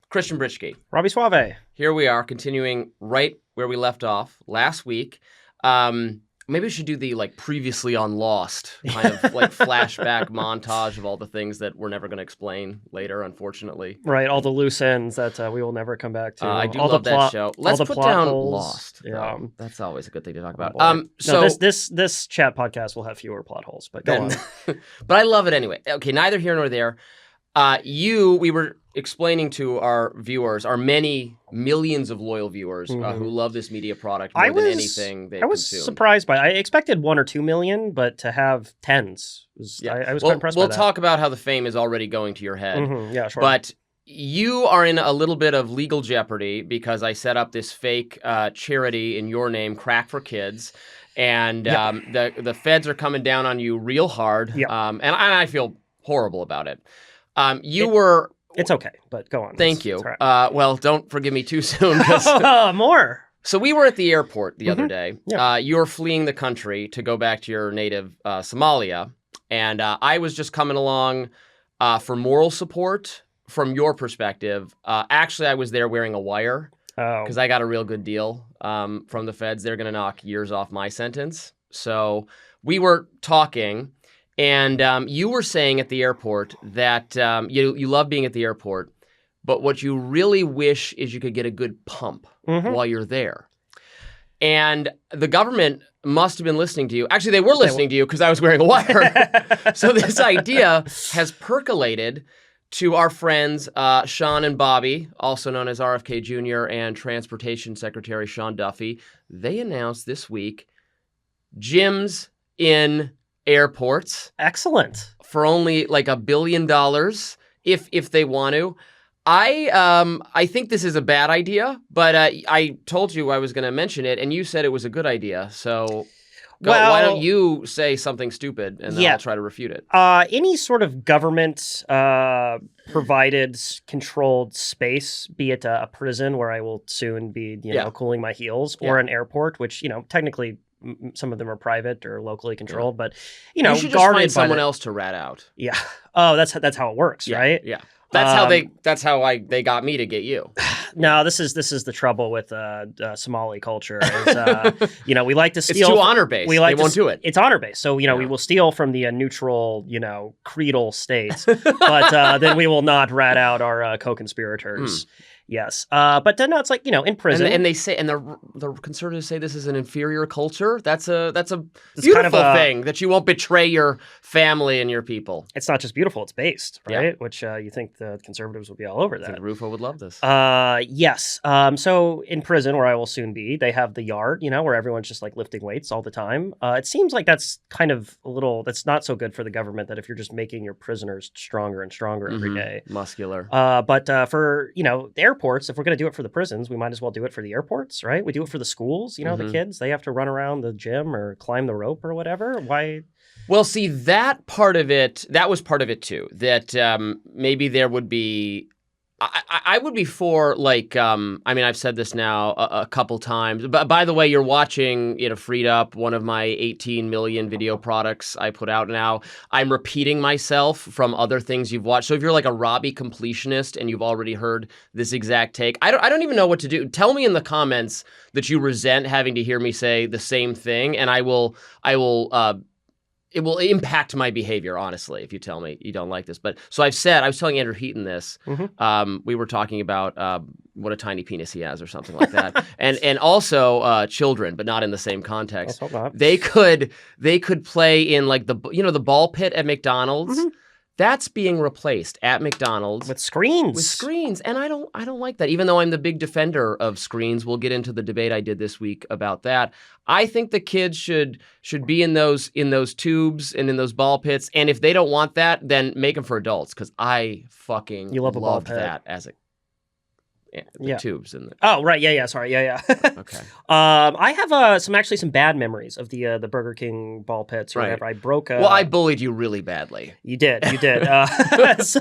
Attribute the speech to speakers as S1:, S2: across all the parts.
S1: Christian Britschgi.
S2: Robby Soave.
S1: Here we are, continuing right where we left off last week. Maybe we should do the previously on Lost kind of flashback montage of all the things that we're never going to explain later, unfortunately.
S2: Right, all the loose ends that we will never come back to.
S1: I do
S2: all
S1: love that show. Let's
S2: all the
S1: put
S2: plot
S1: down
S2: holes.
S1: Lost.
S2: Yeah,
S1: that's always a good thing to talk about.
S2: This chat podcast will have fewer plot holes, but go on.
S1: But I love it anyway. Okay, neither here nor there. We were explaining to our viewers, our many millions of loyal viewers who love this media product more than anything they consume.
S2: I was surprised by it. I expected 1 or 2 million, but to have tens, I was quite impressed by that.
S1: We'll talk about how the fame is already going to your head.
S2: Yeah, sure.
S1: But you are in a little bit of legal jeopardy because I set up this fake charity in your name, Crack for Kids. And the feds are coming down on you real hard. And I feel horrible about it.
S2: It's okay, but go on.
S1: Thank you.
S2: Right.
S1: Well, don't forgive me too soon.
S2: More.
S1: So we were at the airport the other day.
S2: Yeah.
S1: You were fleeing the country to go back to your native Somalia. And I was just coming along for moral support from your perspective. Actually, I was there wearing a wire because I got a real good deal from the feds. They're going to knock years off my sentence. So we were talking. And you were saying at the airport that you love being at the airport, but what you really wish is you could get a good pump while you're there. And the government must have been listening to you. Actually, they were listening to you because I was wearing a wire. So this idea has percolated to our friends Sean and Bobby, also known as RFK Jr. and Transportation Secretary Sean Duffy. They announced this week gyms in airports.
S2: Excellent.
S1: For only $1 billion if they want to. I think this is a bad idea, but I told you I was going to mention it, and you said it was a good idea. So why don't you say something stupid, and then I'll try to refute it.
S2: Any sort of government provided controlled space, be it a prison where I will soon be cooling my heels, or an airport, which technically some of them are private or locally controlled, but
S1: you should just find someone else to rat out.
S2: Yeah. Oh, that's how it works, right?
S1: Yeah. That's how they got me to get you.
S2: No, this is the trouble with Somali culture. Is, we like to steal.
S1: It's too honor based. They won't do it.
S2: It's honor based. So we will steal from the neutral, creedal states, but then we will not rat out our co-conspirators. Yes, but then it's in prison,
S1: and they say, and the conservatives say this is an inferior culture. That's a beautiful thing that you won't betray your family and your people.
S2: It's not just beautiful; it's based, right? Yeah. Which you think the conservatives would be all over that.
S1: I think Rufo would love this.
S2: Yes. So in prison, where I will soon be, they have the yard, where everyone's just lifting weights all the time. It seems like that's kind of that's not so good for the government. That if you're just making your prisoners stronger and stronger every day,
S1: muscular.
S2: But for the airports, if we're going to do it for the prisons, we might as well do it for the airports, right? We do it for the schools, the kids, they have to run around the gym or climb the rope or whatever. Why?
S1: Well, see, that was part of it too, that maybe there would be, I would be for I've said this now a couple times, but by the way, you're watching, Freed Up, one of my 18 million video products I put out now. I'm repeating myself from other things you've watched. So if you're a Robby completionist and you've already heard this exact take, I don't even know what to do. Tell me in the comments that you resent having to hear me say the same thing, and it will impact my behavior, honestly, if you tell me you don't like this. But so I was telling Andrew Heaton this. We were talking about what a tiny penis he has or something like that. and also children, but not in the same context.
S2: Let's hope not.
S1: They could play in the ball pit at McDonald's. That's being replaced at McDonald's
S2: with screens.
S1: And I don't like that. Even though I'm the big defender of screens, we'll get into the debate I did this week about that. I think the kids should be in those tubes and in those ball pits. And if they don't want that, then make them for adults, because I fucking loved that as a tubes and
S2: sorry.
S1: Okay.
S2: I have some bad memories of the Burger King ball pits or whatever. I broke.
S1: I bullied you really badly.
S2: You did. So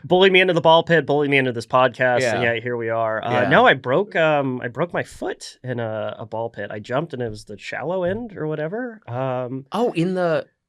S2: bullied me into the ball pit, bullied me into this podcast, and here we are. No, I broke my foot in a ball pit. I jumped and it was the shallow end or whatever.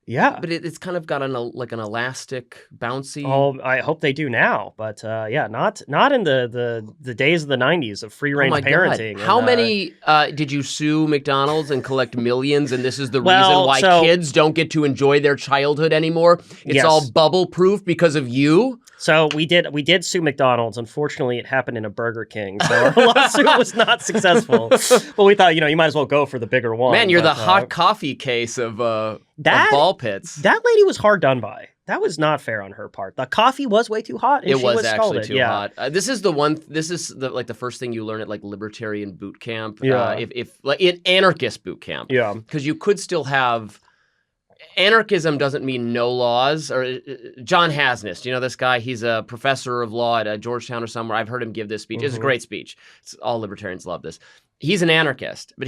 S2: Yeah.
S1: But it's kind of got like an elastic, bouncy.
S2: Oh, I hope they do now, but yeah, not in the days of the '90s of free range parenting.
S1: God. How many did you sue McDonald's and collect millions? And this is the
S2: Well,
S1: reason why
S2: so-
S1: kids don't get to enjoy their childhood anymore. It's
S2: Yes.
S1: all bubble proof because of you.
S2: So we did sue McDonald's. Unfortunately, it happened in a Burger King, so our lawsuit was not successful. But we thought, you might as well go for the bigger one.
S1: Man, you're the hot coffee case of ball pits.
S2: That lady was hard done by. That was not fair on her part. The coffee was way too hot. And
S1: It
S2: she
S1: was actually
S2: scalded.
S1: too hot. This is the first thing you learn at like libertarian boot camp.
S2: Yeah.
S1: If like in anarchist boot camp.
S2: Yeah.
S1: Because you could still have. Anarchism doesn't mean no laws. Or John Hasness, do you know this guy? He's a professor of law at Georgetown or somewhere. I've heard him give this speech. It's a great speech. All libertarians love this. He's an anarchist, but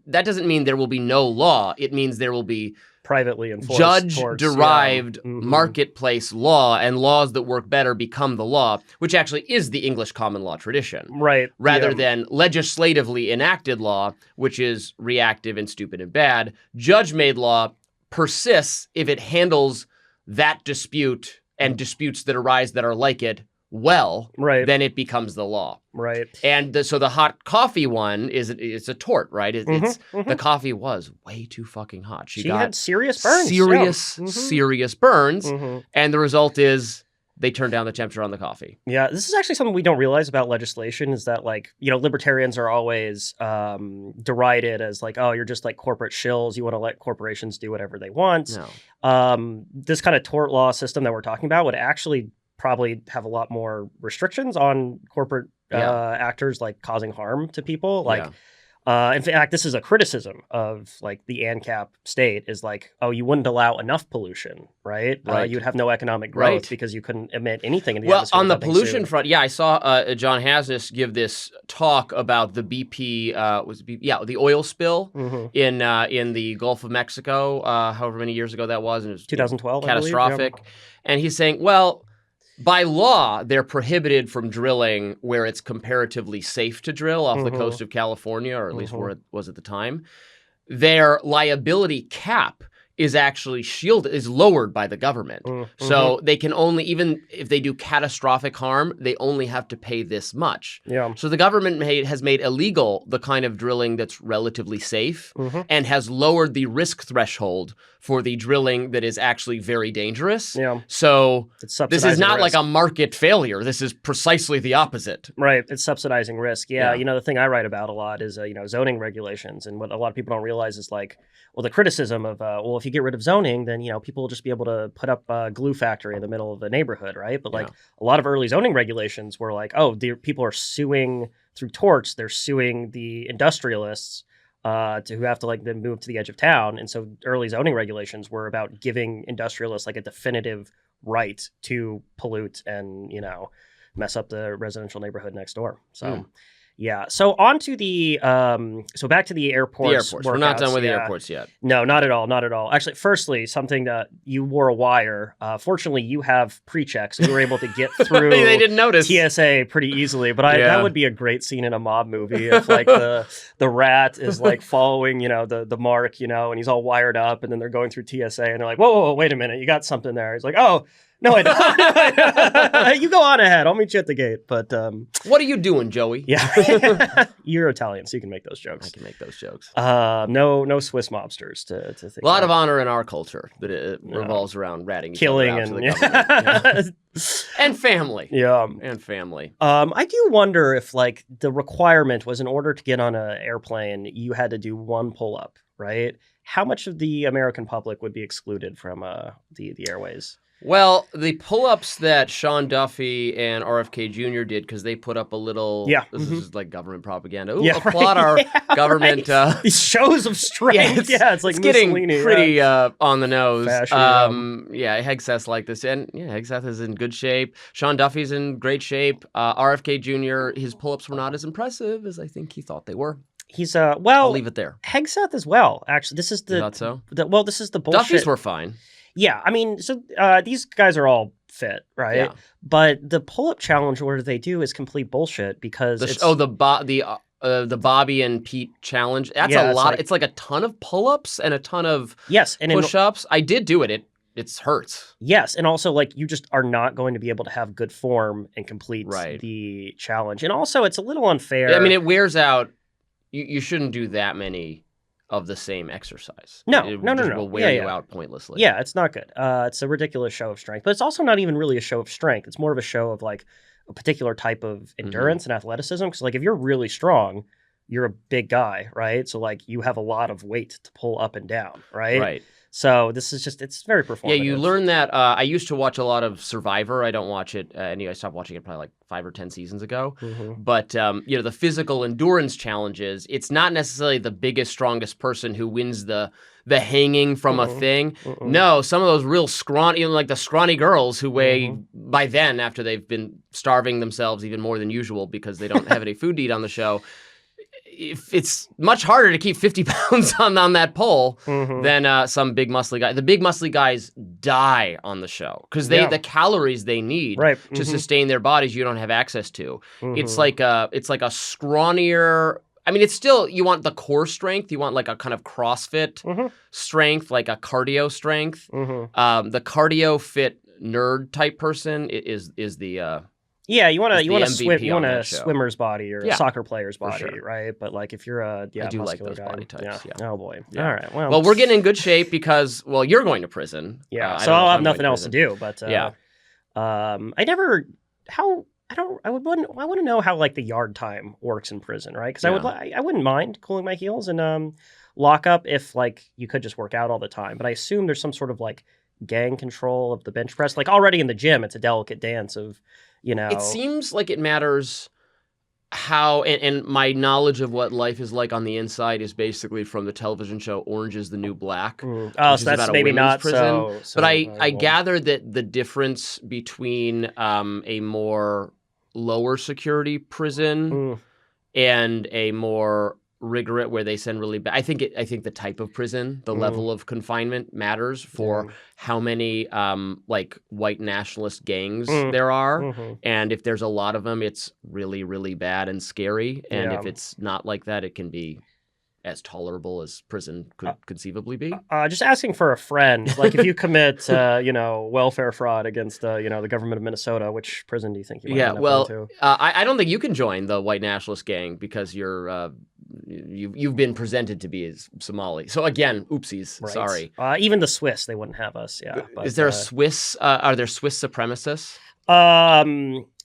S1: that doesn't mean there will be no law. It means there will be
S2: privately enforced
S1: judge-derived marketplace law, and laws that work better become the law, which actually is the English common law tradition.
S2: Right.
S1: Rather than legislatively enacted law, which is reactive and stupid and bad. Judge-made law persists if it handles that dispute and disputes that arise that are like it well,
S2: right.
S1: Then it becomes the law.
S2: Right.
S1: And so the hot coffee one it's a tort, right? The coffee was way too fucking hot. She got
S2: had serious burns.
S1: Serious burns. And the result is they turned down the temperature on the coffee.
S2: Yeah, this is actually something we don't realize about legislation is that, like, libertarians are always derided as like, oh, you're just like corporate shills. You want to let corporations do whatever they want.
S1: No.
S2: This kind of tort law system that we're talking about would actually probably have a lot more restrictions on corporate actors, like causing harm to people. Like, in fact, this is a criticism of like the ANCAP state is like, oh, you wouldn't allow enough pollution, right? You'd have no economic growth because you couldn't emit anything in the atmosphere.
S1: Well, on the pollution front, I saw John Hasnes give this talk about the BP, the oil spill in the Gulf of Mexico, however many years ago that was, and it was
S2: 2012,
S1: catastrophic. And he's saying, well, by law, they're prohibited from drilling where it's comparatively safe to drill off the coast of California, or at least where it was at the time. Their liability cap is actually is lowered by the government. So they can only, even if they do catastrophic harm, they only have to pay this much.
S2: Yeah.
S1: So the government has made illegal the kind of drilling that's relatively safe and has lowered the risk threshold for the drilling that is actually very dangerous.
S2: Yeah.
S1: So this is not
S2: risk.
S1: like a market failure. This is precisely the opposite.
S2: Right. It's subsidizing risk. Yeah. The thing I write about a lot is, zoning regulations. And what a lot of people don't realize is like, well, the criticism of, if you get rid of zoning, then, people will just be able to put up a glue factory in the middle of a neighborhood, right? But like a lot of early zoning regulations were like, oh, people are suing through torts. They're suing the industrialists who have to like then move to the edge of town. And so early zoning regulations were about giving industrialists like a definitive right to pollute and, mess up the residential neighborhood next door. So yeah. So on to the back to the airports.
S1: The airports. We're not done with the airports yet.
S2: No, not at all. Not at all. Actually, firstly, something that you wore a wire. Fortunately, you have pre-checks. So you were able to get through
S1: they didn't notice
S2: TSA pretty easily. But that would be a great scene in a mob movie if like the rat is like following, the mark, and he's all wired up, and then they're going through TSA and they're like, whoa, wait a minute, you got something there. He's like, oh. No, I don't. You go on ahead. I'll meet you at the gate. But
S1: what are you doing, Joey?
S2: Yeah, you're Italian, so you can make those jokes.
S1: I can make those jokes.
S2: No Swiss mobsters to think.
S1: A lot of honor in our culture that it revolves around ratting,
S2: killing,
S1: each other out to the government. And family.
S2: Yeah,
S1: and family.
S2: I do wonder if like the requirement was in order to get on an airplane, you had to do one pull-up, right? How much of the American public would be excluded from the airways?
S1: Well, the pull-ups that Sean Duffy and RFK Jr. did, because they put up a little, this is like government propaganda. Ooh, applaud our government.
S2: These shows of strength. It's like
S1: it's getting
S2: Mussolini,
S1: pretty on the nose.
S2: Fashion,
S1: Hegseth's like this. And Hegseth is in good shape. Sean Duffy's in great shape. RFK Jr., his pull-ups were not as impressive as I think he thought they were.
S2: He's
S1: I'll leave it there.
S2: Hegseth as well. Actually, this is
S1: You thought so?
S2: This is the bullshit.
S1: Duffy's were fine.
S2: Yeah, I mean, so these guys are all fit, right?
S1: Yeah.
S2: But the pull-up challenge, what they do is complete bullshit because
S1: the Bobby and Pete challenge. That's
S2: Yeah,
S1: a
S2: it's
S1: lot.
S2: like-
S1: It's like a ton of pull-ups and a ton of
S2: Yes, and
S1: push-ups. I did do it. It hurts.
S2: yes, and also like you just are not going to be able to have good form and complete
S1: Right.
S2: the challenge. And also, it's a little unfair.
S1: I mean, it wears out. You shouldn't do that many of the same exercise.
S2: No,
S1: it
S2: no,
S1: just
S2: no.
S1: will wear
S2: Yeah,
S1: you
S2: yeah.
S1: out pointlessly.
S2: Yeah, it's not good. It's a ridiculous show of strength, but it's also not even really a show of strength. It's more of a show of like a particular type of endurance and athleticism. Because like if you're really strong, you're a big guy, right? So like you have a lot of weight to pull up and down, right?
S1: Right.
S2: So this is just, it's very performative.
S1: Yeah, you learn that. I used to watch a lot of Survivor. I don't watch it anyway. I stopped watching it probably like 5 or 10 seasons ago.
S2: Mm-hmm.
S1: But the physical endurance challenges. It's not necessarily the biggest, strongest person who wins the hanging from a thing. No, some of those real scrawny, like the scrawny girls who weigh by then, after they've been starving themselves even more than usual because they don't have any food to eat on the show. If it's much harder to keep 50 pounds on that pole than some big muscly guy. The big muscly guys die on the show because the calories they need to sustain their bodies you don't have access to. It's like a scrawnier. I mean, it's still, you want the core strength. You want like a kind of CrossFit strength, like a cardio strength. The cardio fit nerd type person is the
S2: yeah, you want
S1: MVP
S2: a swimmer's body or a soccer player's body,
S1: sure.
S2: right? But like if you're a
S1: I do like
S2: muscular
S1: those
S2: guy,
S1: body types. Yeah.
S2: Oh boy.
S1: Yeah.
S2: All right.
S1: Well, we're getting in good shape because you're going to prison.
S2: Yeah.
S1: I
S2: So
S1: don't know
S2: I'll
S1: if
S2: have
S1: I'm
S2: nothing
S1: going to
S2: else to
S1: prison.
S2: do. But I want to know how like the yard time works in prison, right? Because I wouldn't mind cooling my heels and lock up if like you could just work out all the time. But I assume there's some sort of like gang control of the bench press. Like already in the gym, it's a delicate dance of,
S1: It seems like it matters how, and my knowledge of what life is like on the inside is basically from the television show Orange is the New Black.
S2: Oh,
S1: so
S2: that's maybe not
S1: prison.
S2: So
S1: but I gather that the difference between a more lower security prison and a more rigorous, where they send really bad. I think the type of prison, the level of confinement matters for how many like white nationalist gangs there are, and if there's a lot of them, it's really, really bad and scary. And if it's not like that, it can be as tolerable as prison could conceivably be.
S2: Just asking for a friend. Like if you commit, welfare fraud against, the government of Minnesota, which prison do you think you might end up going to?
S1: I don't think you can join the white nationalist gang because you've been presented to be as Somali. So again, oopsies.
S2: Right.
S1: Sorry.
S2: Even the Swiss, they wouldn't have us. Yeah. But,
S1: is there a Swiss? Are there Swiss supremacists?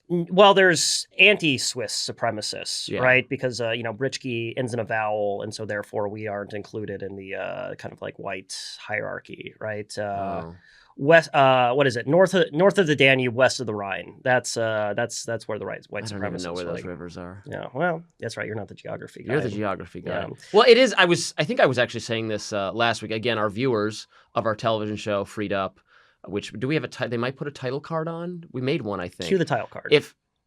S2: Well, there's anti-Swiss supremacists, right? Because Britschgi ends in a vowel, and so therefore we aren't included in the kind of like white hierarchy, right? West, what is it? North of the Danube, west of the Rhine. That's where the white supremacists.
S1: I don't even know where those rivers are.
S2: Yeah, well, that's right. You're not the geography guy.
S1: You're the geography guy.
S2: Yeah.
S1: Well, it is. I think I was actually saying this last week. Again, our viewers of our television show, Freed Up. Which, do we have they might put a title card on? We made one, I think.
S2: Cue the title card.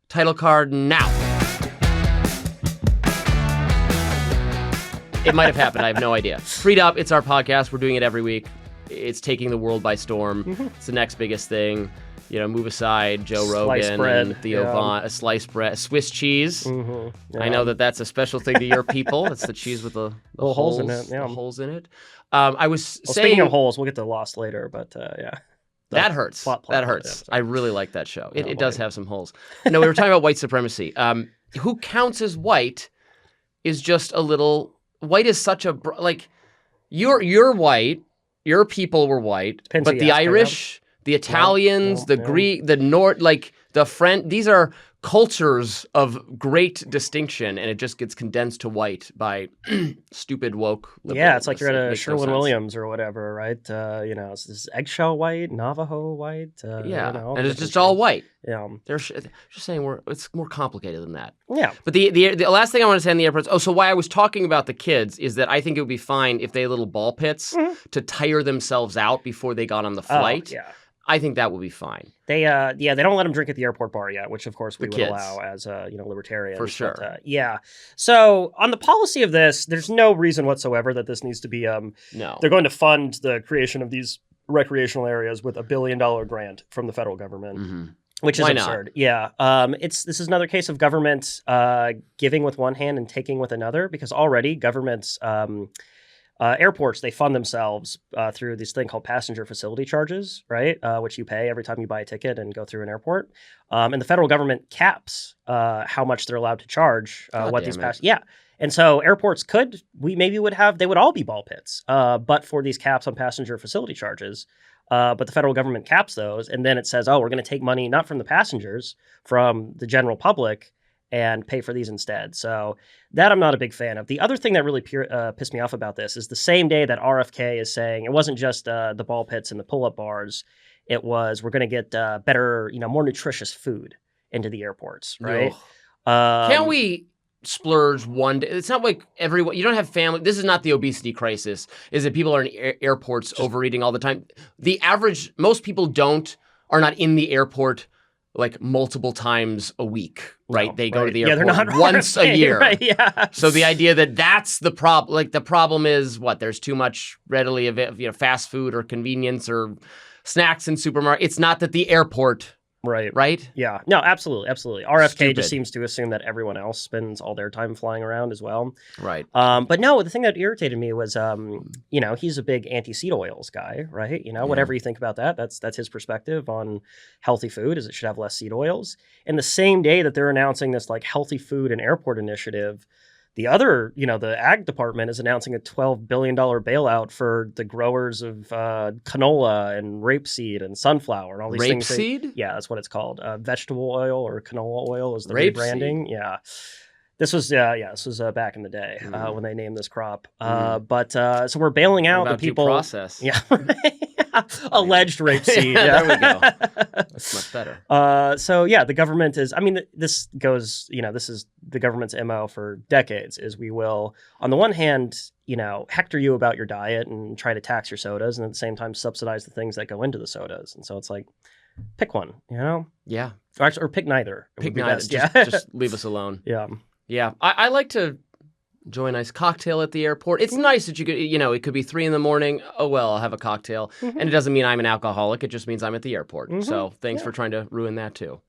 S1: Title card now. It might have happened. I have no idea. Freed Up, it's our podcast. We're doing it every week. It's taking the world by storm. It's the next biggest thing. Move aside, Joe Rogan, and Theo Von, a sliced bread, Swiss cheese. I know that's a special thing to your people. It's the cheese with the
S2: holes in it. Yeah.
S1: The holes in it. I was saying.
S2: Speaking of holes, we'll get to Lost later, but yeah.
S1: That hurts. That hurts. I really like that show. It does have some holes. No, we were talking about white supremacy. Who counts as white is just a little. White is such a you're white. Your people were white, but the Irish, the Italians, the Greek, the North, like the French. These are cultures of great distinction, and it just gets condensed to white by stupid woke liberals.
S2: Yeah, it's like you're at a Sherwin-Williams or whatever, right? It's this eggshell white, Navajo white.
S1: And it's just all white.
S2: Yeah,
S1: they're just saying it's more complicated than that.
S2: Yeah,
S1: but the last thing I want to say in the airports. So why I was talking about the kids is that I think it would be fine if they had little ball pits to tire themselves out before they got on the flight.
S2: Yeah.
S1: I think that would be fine.
S2: They don't let them drink at the airport bar yet, which of course we would allow as libertarians.
S1: For sure.
S2: But, yeah. So on the policy of this, there's no reason whatsoever that this needs to be.
S1: No.
S2: They're going to fund the creation of these recreational areas with $1 billion grant from the federal government. Which is
S1: Why
S2: absurd. Yeah. This is another case of government giving with one hand and taking with another, because already governments, airports, they fund themselves through this thing called passenger facility charges, right? Which you pay every time you buy a ticket and go through an airport. And the federal government caps how much they're allowed to charge what these passengers. Yeah. And so airports they would all be ball pits, but for these caps on passenger facility charges. But the federal government caps those, and then it says, oh, we're going to take money not from the passengers, from the general public, and pay for these instead. So that I'm not a big fan of. The other thing that really pissed me off about this is the same day that RFK is saying, it wasn't just the ball pits and the pull-up bars, it was, we're going to get better, more nutritious food into the airports, right?
S1: Can't we splurge one day? It's not like everyone, you don't have family. This is not the obesity crisis, is that people are in airports overeating all the time. Most people are not in the airport like multiple times a week, right?
S2: No,
S1: they go to the
S2: they're
S1: airport
S2: not
S1: once a year.
S2: Right, yeah.
S1: So the idea that that's the problem, like the problem is what? There's too much readily available, fast food or convenience or snacks in supermarket. It's not that the airport. Right?
S2: Yeah. No, absolutely. RFK
S1: Stupid.
S2: just seems to assume that everyone else spends all their time flying around as well.
S1: Right.
S2: But no, the thing that irritated me was, he's a big anti-seed oils guy, right? Whatever you think about that, that's his perspective on healthy food, is it should have less seed oils. And the same day that they're announcing this like healthy food and airport initiative, the other, the ag department is announcing a $12 billion bailout for the growers of canola and rapeseed and sunflower and all these things.
S1: Rapeseed?
S2: Yeah, that's what it's called. Vegetable oil or canola oil is the
S1: Rapeseed.
S2: rebranding. Yeah. This was back in the day when they named this crop. But so we're bailing out the people.
S1: Due process.
S2: Yeah. Alleged rapeseed.
S1: Yeah, there we go. That's much better.
S2: So yeah, the government is, this is the government's MO for decades, is we will, on the one hand, hector you about your diet and try to tax your sodas, and at the same time subsidize the things that go into the sodas. And so it's like, pick one,
S1: Yeah.
S2: Or pick neither.
S1: Pick neither. Just leave us alone.
S2: Yeah.
S1: Yeah. I like to enjoy a nice cocktail at the airport. It's nice that you could, it could be 3 a.m. Oh, well, I'll have a cocktail. And it doesn't mean I'm an alcoholic. It just means I'm at the airport. So thanks for trying to ruin that too.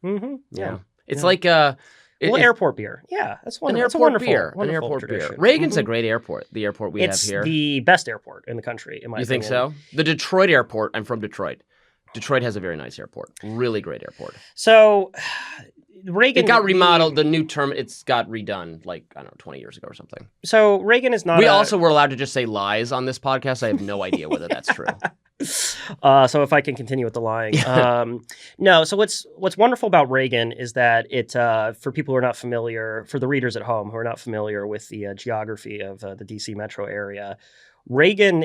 S1: Yeah. It's like
S2: airport beer. Yeah, that's one.
S1: An airport beer. An airport beer. Reagan's a great airport. The airport we have here.
S2: It's the best airport in the country, in my opinion.
S1: You think so? The Detroit airport. I'm from Detroit. Detroit has a very nice airport. Really great airport.
S2: So Reagan,
S1: it got remodeled. The new term, it's got redone 20 years ago or something.
S2: So Reagan is not.
S1: We also were allowed to just say lies on this podcast. I have no idea whether that's true.
S2: So if I can continue with the lying, no. So what's wonderful about Reagan is that it, for people who are not familiar, for the readers at home who are not familiar with the geography of the DC metro area, Reagan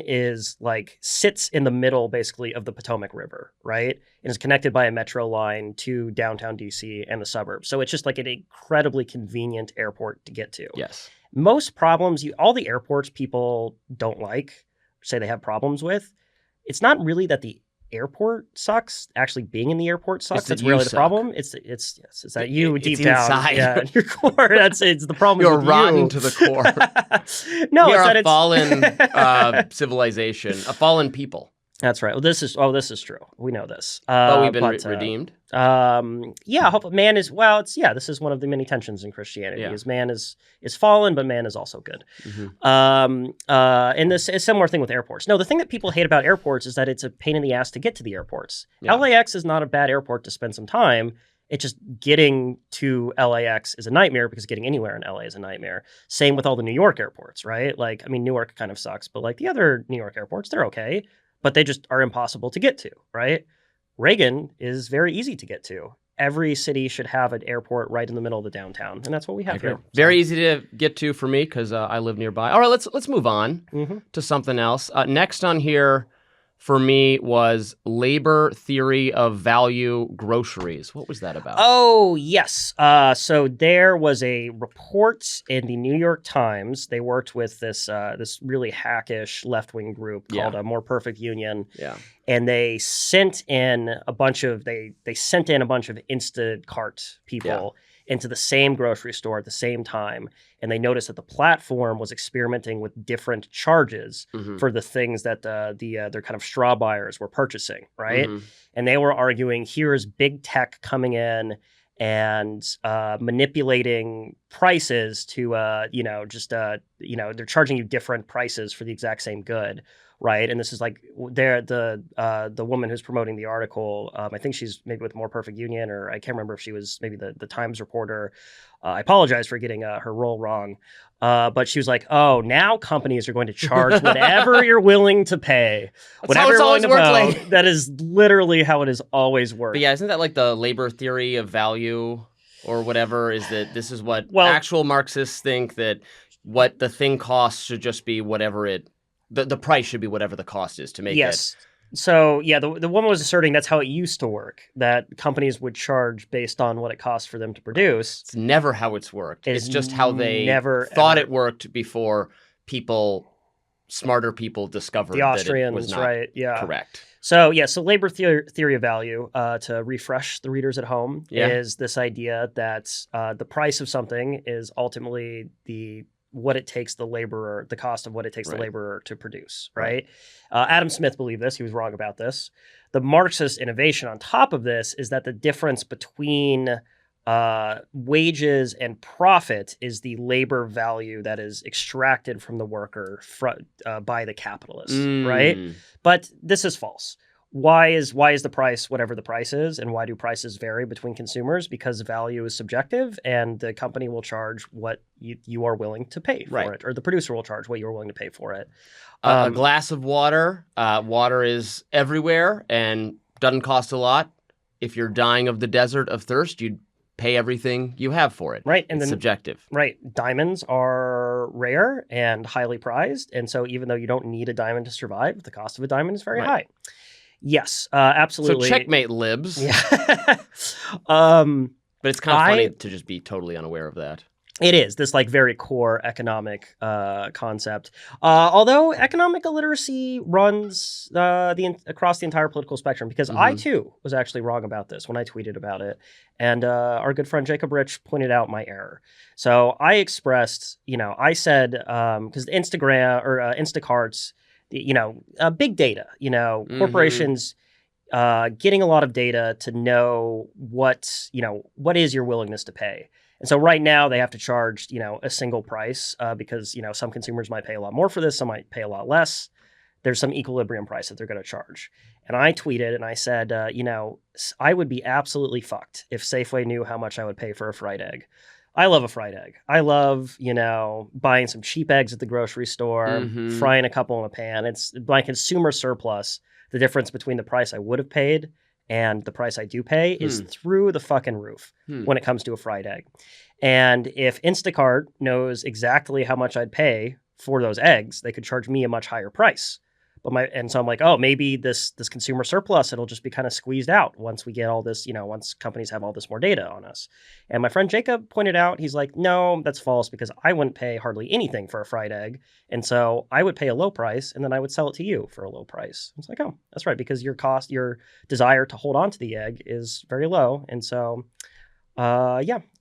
S2: sits in the middle, basically, of the Potomac River, right? And is connected by a metro line to downtown DC and the suburbs. So it's just like an incredibly convenient airport to get to.
S1: Yes.
S2: Most problems, all the airports people don't like, say they have problems with, it's not really that the airport sucks. Actually, being in the airport sucks. That's really the problem. It's that you deep down,
S1: inside.
S2: In your core. It's the problem.
S1: You're rotten to the core.
S2: No,
S1: you're
S2: it's
S1: a fallen civilization, a fallen people.
S2: That's right. Well, this is true. We know this.
S1: But we've been redeemed.
S2: Man is this is one of the many tensions in Christianity. Is man is fallen, but man is also good. And this is a similar thing with airports. No, the thing that people hate about airports is that it's a pain in the ass to get to the airports. Yeah. LAX is not a bad airport to spend some time. It's just getting to LAX is a nightmare, because getting anywhere in LA is a nightmare. Same with all the New York airports, right? Newark kind of sucks, but the other New York airports, they're okay. But they just are impossible to get to, right? Reagan is very easy to get to. Every city should have an airport right in the middle of the downtown, and that's what we have here.
S1: Very easy to get to for me, because I live nearby. All right, let's move on to something else. Next on here for me was labor theory of value groceries. What was that about?
S2: Oh, yes. So there was a report in the New York Times. They worked with this really hackish left-wing group called More Perfect Union.
S1: Yeah.
S2: And they sent in a bunch of Instacart people into the same grocery store at the same time, and they noticed that the platform was experimenting with different charges for the things that their kind of straw buyers were purchasing, right? And they were arguing, here's big tech coming in and manipulating prices to they're charging you different prices for the exact same good, right? And this is like the woman who's promoting the article, I think she's maybe with More Perfect Union, or I can't remember if she was maybe the Times reporter. I apologize for getting her role wrong. But she was like, oh, now companies are going to charge whatever you're willing to pay.
S1: That's how it's always worked. Like...
S2: That is literally how it has always worked.
S1: But yeah, isn't that like the labor theory of value or whatever? Is that this is what actual Marxists think, that what the thing costs should just be whatever the price should be whatever the cost is to make it.
S2: So, yeah, the woman was asserting that's how it used to work, that companies would charge based on what it costs for them to produce.
S1: It's never how it's worked. It's just how they thought it worked before smarter people discovered
S2: the Austrians,
S1: that it was not correct.
S2: So, so labor theory of value, to refresh the readers at home, is this idea that the price of something is ultimately what it takes the laborer, the cost of what it takes the laborer to produce, right? Adam Smith believed this. He was wrong about this. The Marxist innovation on top of this is that the difference between wages and profit is the labor value that is extracted from the worker by the capitalist, right? But this is false. Why is the price whatever the price is, and why do prices vary between consumers? Because value is subjective, and the company will charge what you are willing to pay for it, or the producer will charge what you are willing to pay for it.
S1: A glass of water. Water is everywhere and doesn't cost a lot. If you're dying of the desert of thirst, you'd pay everything you have for it.
S2: Right, and
S1: it's subjective.
S2: Right, diamonds are rare and highly prized, and so even though you don't need a diamond to survive, the cost of a diamond is very high. Yes, absolutely.
S1: So checkmate, libs.
S2: Yeah.
S1: But it's kind of funny to just be totally unaware of that.
S2: It is this like very core economic concept. Although economic illiteracy runs across the entire political spectrum, because I too was actually wrong about this when I tweeted about it, and our good friend Jacob Rich pointed out my error. So I expressed, I said, because Instagram or Instacart's, big data, corporations getting a lot of data to know what is your willingness to pay. And so right now they have to charge, a single price because, some consumers might pay a lot more for this, some might pay a lot less. There's some equilibrium price that they're going to charge. And I tweeted and I said, I would be absolutely fucked if Safeway knew how much I would pay for a fried egg. I love a fried egg. I love, buying some cheap eggs at the grocery store, frying a couple in a pan. It's my consumer surplus. The difference between the price I would have paid and the price I do pay is through the fucking roof when it comes to a fried egg. And if Instacart knows exactly how much I'd pay for those eggs, they could charge me a much higher price. And so I'm like, oh, maybe this consumer surplus, it'll just be kind of squeezed out once we get all this, once companies have all this more data on us. And my friend Jacob pointed out, he's like, no, that's false, because I wouldn't pay hardly anything for a fried egg. And so I would pay a low price and then I would sell it to you for a low price. It's like, oh, that's right, because your desire to hold on to the egg is very low. And so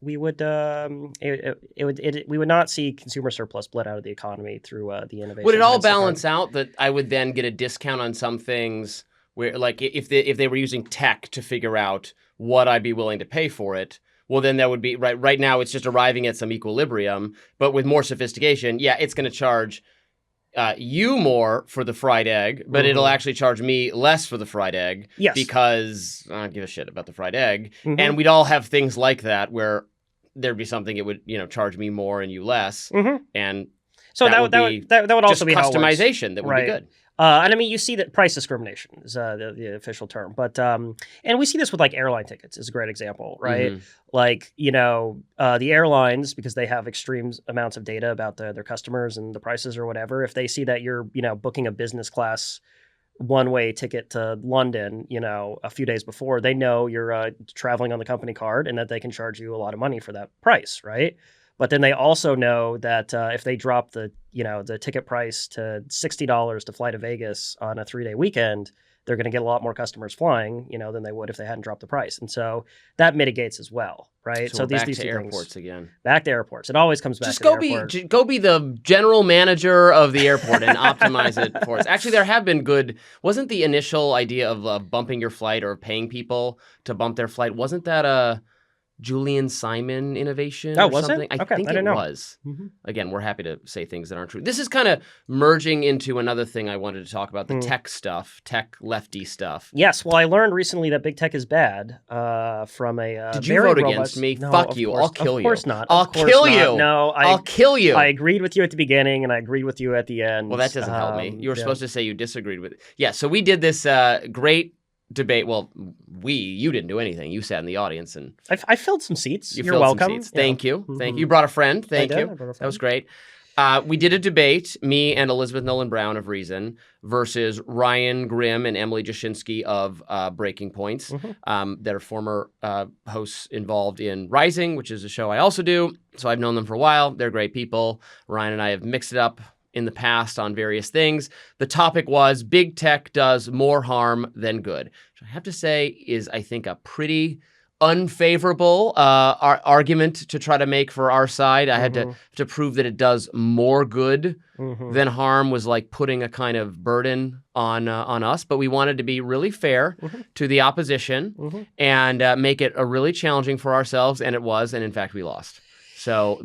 S2: we would we would not see consumer surplus bled out of the economy through the innovation.
S1: Would it all balance out that I would then get a discount on some things where, like, if they were using tech to figure out what I'd be willing to pay for it? Well, then that would be right now it's just arriving at some equilibrium, but with more sophistication, it's going to charge you more for the fried egg, but it'll actually charge me less for the fried egg because I don't give a shit about the fried egg. And we'd all have things like that where there'd be something it would, charge me more and you less. And
S2: so that would also be
S1: customization that would be good.
S2: And I mean, you see that price discrimination is the official term, but and we see this with like airline tickets is a great example, right? Like, the airlines, because they have extreme amounts of data about their customers and the prices or whatever, if they see that you're, booking a business class one-way ticket to London, a few days before, they know you're traveling on the company card and that they can charge you a lot of money for that price, right? But then they also know that if they drop the ticket price to $60 to fly to Vegas on a 3-day weekend, they're going to get a lot more customers flying, than they would if they hadn't dropped the price. And so that mitigates as well, right?
S1: So
S2: these
S1: back
S2: two
S1: to airports
S2: things,
S1: again.
S2: Back to airports. It always comes back
S1: Just
S2: to the airport.
S1: go be the general manager of the airport and optimize it for us. Actually, there have been good. Wasn't the initial idea of bumping your flight or paying people to bump their flight? Wasn't that a Julian Simon innovation or
S2: was
S1: something?
S2: it?
S1: I think
S2: I didn't
S1: it
S2: know.
S1: was.
S2: Mhm.
S1: Again, we're happy to say things that aren't true. This is kind of merging into another thing I wanted to talk about, the tech stuff, tech lefty stuff.
S2: Yes, well, I learned recently that big tech is bad from a
S1: Did you
S2: very
S1: vote
S2: robust...
S1: against me?
S2: No,
S1: Fuck you.
S2: course,
S1: I'll kill you.
S2: Of course not.
S1: I'll
S2: Of course
S1: kill
S2: not.
S1: you.
S2: No,
S1: I'll kill you.
S2: I agreed with you at the beginning, and I agreed with you at the end.
S1: Well, that doesn't help me. You were
S2: yeah.
S1: supposed to say you disagreed with it. Yeah, so we did this great debate. Well, you didn't do anything. You sat in the audience and
S2: I filled some seats. You're
S1: filled
S2: welcome.
S1: some seats. Thank you. Thank you. You brought a friend. Thank
S2: I did.
S1: you.
S2: I brought a
S1: That was
S2: friend.
S1: great. We did a debate, me and Elizabeth Nolan Brown of Reason versus Ryan Grimm and Emily Jashinsky of Breaking Points. That are former hosts involved in Rising, which is a show I also do. So I've known them for a while. They're great people. Ryan and I have mixed it up in the past on various things. The topic was big tech does more harm than good, which I have to say is, I think, a pretty unfavorable argument to try to make for our side. I had to prove that it does more good than harm was like putting a kind of burden on us. But we wanted to be really fair to the opposition and make it a really challenging for ourselves, and it was, and in fact, we lost. So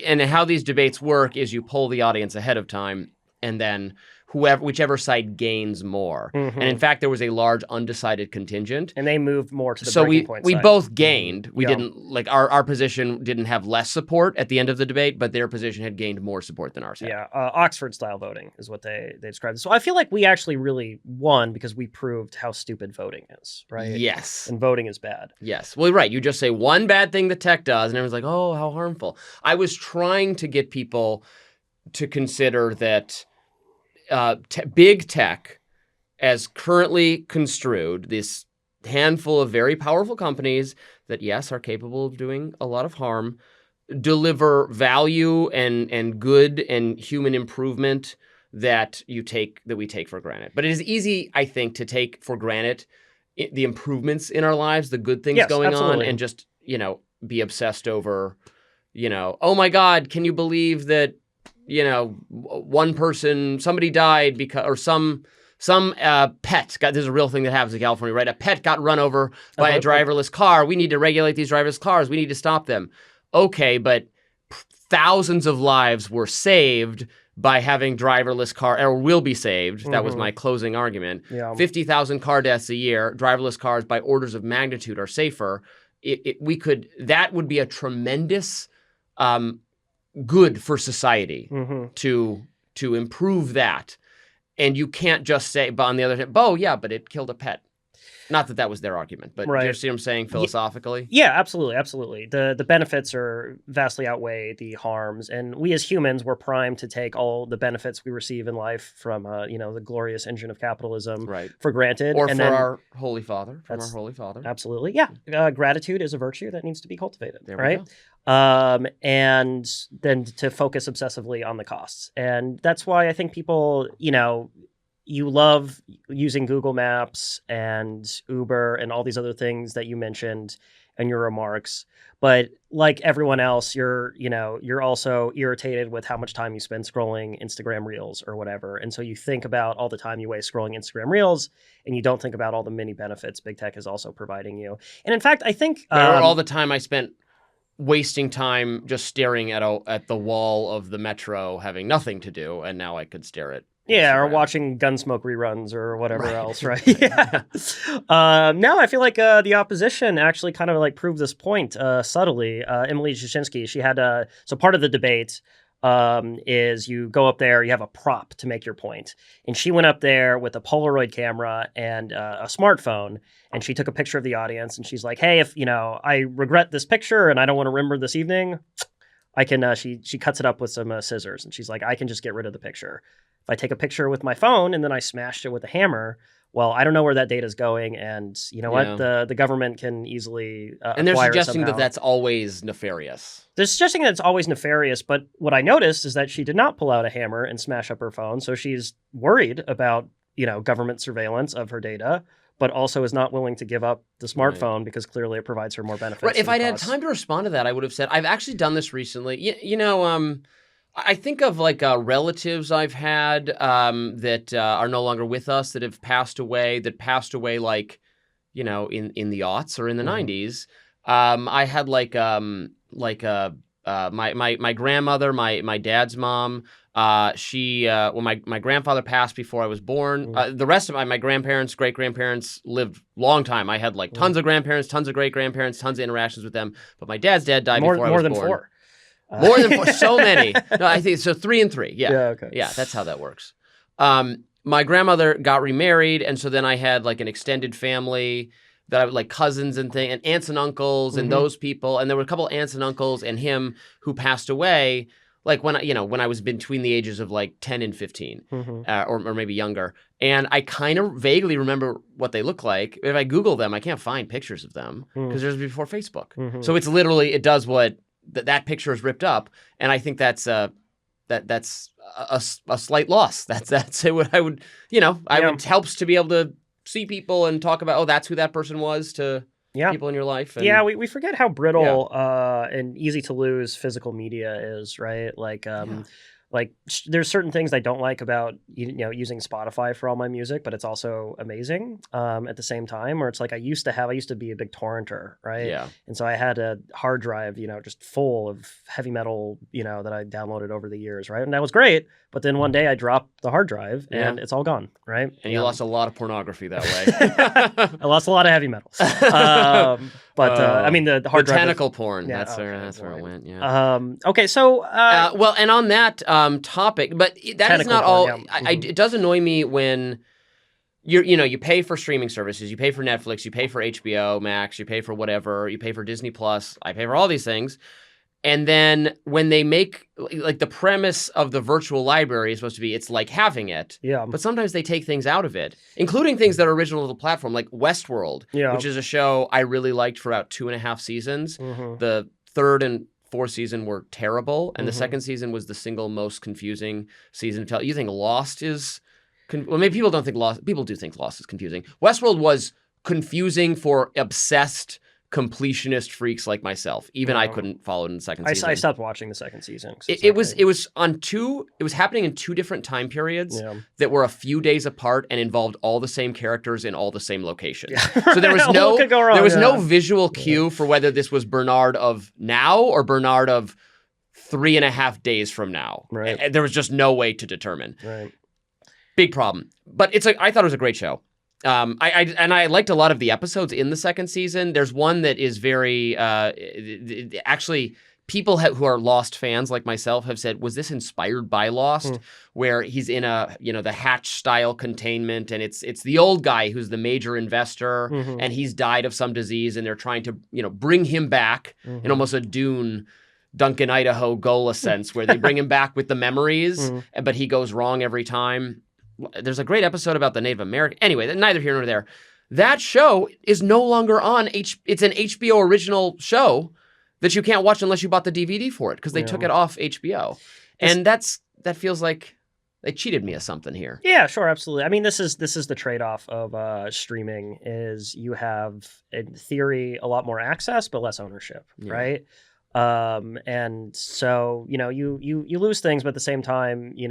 S1: and how these debates work is you poll the audience ahead of time, and then whichever side gains more. And in fact, there was a large undecided contingent.
S2: And they moved more to the
S1: so
S2: breaking point
S1: we
S2: side.
S1: both gained. We
S2: Yeah.
S1: didn't like our position didn't have less support at the end of the debate, but their position had gained more support than ours had.
S2: Yeah, Oxford style voting is what they described. So I feel like we actually really won because we proved how stupid voting is, right?
S1: Yes.
S2: And voting is bad.
S1: Yes. Well, right. You just say one bad thing that tech does, and everyone's like, oh, how harmful. I was trying to get people to consider that big tech, as currently construed, this handful of very powerful companies that, yes, are capable of doing a lot of harm, deliver value and good and human improvement that we take for granted. But it is easy, I think, to take for granted the improvements in our lives, the good things going
S2: absolutely.
S1: on, and just, be obsessed over, oh my God, can you believe that, one person, somebody died because, or some pet got, this is a real thing that happens in California, right? A pet got run over by a driverless car. We need to regulate these driverless cars. We need to stop them. Okay, but thousands of lives were saved by having driverless car, or will be saved. That was my closing argument.
S2: Yeah.
S1: 50,000 car deaths a year. Driverless cars by orders of magnitude are safer. That would be a tremendous good for society to improve that. And you can't just say, but on the other hand, oh yeah, but it killed a pet. Not that was their argument, but do you see what I'm saying philosophically?
S2: Yeah, absolutely, absolutely. The benefits are vastly outweigh the harms, and we as humans were primed to take all the benefits we receive in life from the glorious engine of capitalism for granted,
S1: or
S2: and
S1: for
S2: then,
S1: our Holy Father, from our Holy Father.
S2: Absolutely, yeah. Gratitude is a virtue that needs to be cultivated,
S1: there we
S2: right?
S1: Go.
S2: And then to focus obsessively on the costs, and that's why I think people, you love using Google Maps and Uber and all these other things that you mentioned in your remarks. But like everyone else, you're also irritated with how much time you spend scrolling Instagram Reels or whatever. And so you think about all the time you waste scrolling Instagram Reels, and you don't think about all the many benefits big tech is also providing you. And in fact, I think
S1: all the time I spent wasting time just staring at the wall of the metro, having nothing to do, and now I could stare at
S2: or watching Gunsmoke reruns or whatever else, right? Yeah. Now I feel like the opposition actually kind of like proved this point subtly. Emily Jashinsky, she had so part of the debate is you go up there, you have a prop to make your point. And she went up there with a Polaroid camera and a smartphone, and she took a picture of the audience, and she's like, hey, if, I regret this picture and I don't want to remember this evening, I can, she cuts it up with some scissors, and she's like, I can just get rid of the picture. If I take a picture with my phone and then I smashed it with a hammer, well, I don't know where that data is going, and what? The government can easily
S1: and they're suggesting
S2: somehow.
S1: that that's always nefarious.
S2: They're suggesting that it's always nefarious, but what I noticed is that she did not pull out a hammer and smash up her phone, so she's worried about government surveillance of her data, but also is not willing to give up the smartphone because clearly it provides her more benefits.
S1: Right. If I'd had time to respond to that, I would have said, I've actually done this recently. I think of like relatives I've had that are no longer with us, that have passed away, like, in the aughts or in the 90s. I had my grandmother, my dad's mom. My grandfather passed before I was born. The rest of my grandparents, great grandparents lived long time. I had like tons of grandparents, tons of great grandparents, tons of interactions with them. But my dad's dad died before I was born.
S2: More than 4.
S1: More than 4. So many. No, I think so. 3 and 3. Yeah.
S2: Yeah. Okay.
S1: Yeah. That's how that works. My grandmother got remarried, and so then I had like an extended family that I would like cousins and aunts and uncles and those people. And there were a couple aunts and uncles and him who passed away. Like when I was between the ages of like 10 and 15 or maybe younger. And I kind of vaguely remember what they look like. If I Google them, I can't find pictures of them because there's before Facebook. So it's literally, it does what that picture is ripped up. And I think that's a slight loss. That's what I would, it helps to be able to see people and talk about, that's who that person was to people in your life. And,
S2: we forget how brittle and easy to lose physical media is, right? Like, there's certain things I don't like about using Spotify for all my music, but it's also amazing at the same time. Where it's like I used to be a big torrenter, right?
S1: Yeah.
S2: And so I had a hard drive, just full of heavy metal, that I downloaded over the years, right? And that was great. But then one day I dropped the hard drive and it's all gone, right?
S1: And you lost a lot of pornography that way.
S2: I lost a lot of heavy metals. I mean, the hard drive.
S1: Botanical porn. Yeah, that's where it went. Yeah.
S2: Okay, so.
S1: Well, and on that topic, but that is not all.
S2: Porn,
S1: it does annoy me when you pay for streaming services, you pay for Netflix, you pay for HBO Max, you pay for whatever, you pay for Disney Plus, I pay for all these things. And then when they make, like, the premise of the virtual library is supposed to be, it's like having it.
S2: Yeah.
S1: But sometimes they take things out of it, including things that are original to the platform, like Westworld, which is a show I really liked for about 2.5 seasons. The 3rd and 4th season were terrible, and the 2nd season was the single most confusing season. You think Lost is... maybe people don't think Lost... People do think Lost is confusing. Westworld was confusing for obsessed... completionist freaks like myself. Even I couldn't follow it in the 2nd season.
S2: I stopped watching the 2nd season.
S1: It was happening in 2 different time periods that were a few days apart and involved all the same characters in all the same locations. So there was no visual cue for whether this was Bernard of now or Bernard of 3.5 days from now.
S2: Right.
S1: There was just no way to determine.
S2: Right.
S1: Big problem. But I thought it was a great show. I liked a lot of the episodes in the 2nd season. There's one that is very actually people who are Lost fans like myself have said, was this inspired by Lost? Where he's in the Hatch style containment, and it's the old guy who's the major investor, and he's died of some disease, and they're trying to bring him back in almost a Dune, Duncan, Idaho, Gola sense, where they bring him back with the memories, but he goes wrong every time. There's a great episode about the Native American. Anyway, neither here nor there. That show is no longer on. It's an HBO original show that you can't watch unless you bought the DVD for it because they took it off HBO. And that feels like they cheated me of something here.
S2: Yeah, sure, absolutely. I mean, this is the trade-off of streaming is you have, in theory, a lot more access but less ownership, right? And so, you lose things, but at the same time, you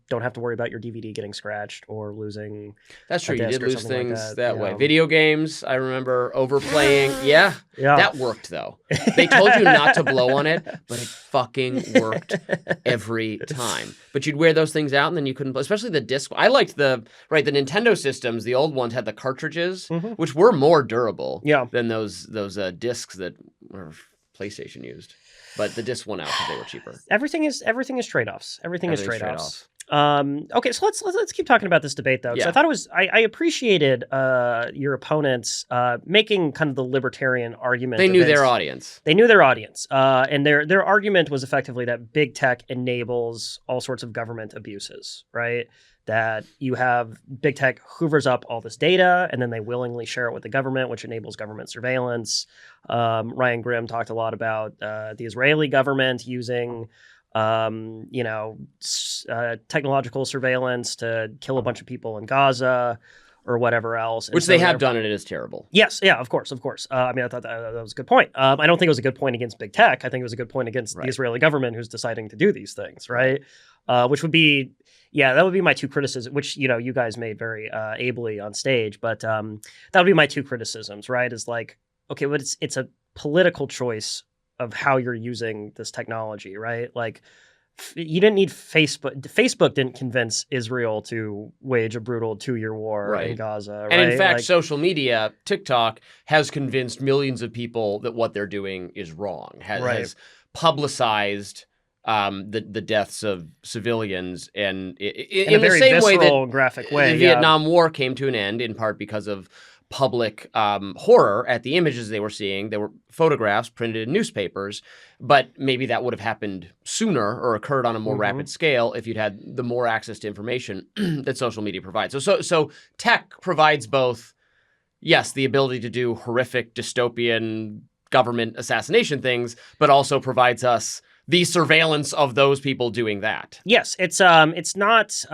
S2: don't have to worry about your DVD getting scratched or losing.
S1: That's true. You did lose things
S2: like
S1: that way. Video games, I remember overplaying. Yeah. That worked though. They told you not to blow on it, but it fucking worked every time. But you'd wear those things out and then you couldn't, especially the disc. I liked the Nintendo systems. The old ones had the cartridges, which were more durable than those discs that were PlayStation used, but the disc won out because they were cheaper.
S2: Everything is trade-offs. Everything is trade-offs. Okay, so let's keep talking about this debate though. Because I thought I appreciated your opponents making kind of the libertarian argument.
S1: They knew their audience.
S2: They knew their audience, and their argument was effectively that big tech enables all sorts of government abuses, right? That you have big tech hoovers up all this data and then they willingly share it with the government, which enables government surveillance. Ryan Grimm talked a lot about the Israeli government using technological surveillance to kill a bunch of people in Gaza or whatever else.
S1: Which they have done, and it is terrible.
S2: Yes, yeah, of course. I mean, I thought that was a good point. I don't think it was a good point against big tech. I think it was a good point against the Israeli government who's deciding to do these things, right? Which would be, that would be my two criticisms, which, you guys made very ably on stage. But that would be my two criticisms, right? Is like, okay, but it's a political choice of how you're using this technology, right? Like, you didn't need Facebook. Facebook didn't convince Israel to wage a brutal 2-year war in Gaza. Right?
S1: And in fact, social media, TikTok, has convinced millions of people that what they're doing is wrong, has publicized the deaths of civilians. And in
S2: a
S1: the
S2: very
S1: same way that
S2: graphic way,
S1: the Vietnam War came to an end, in part because of public horror at the images they were seeing. There were photographs printed in newspapers, but maybe that would have happened sooner or occurred on a more rapid scale if you'd had the more access to information that social media provides. So tech provides both, yes, the ability to do horrific dystopian government assassination things, but also provides us the surveillance of those people doing that.
S2: Yes, it's not.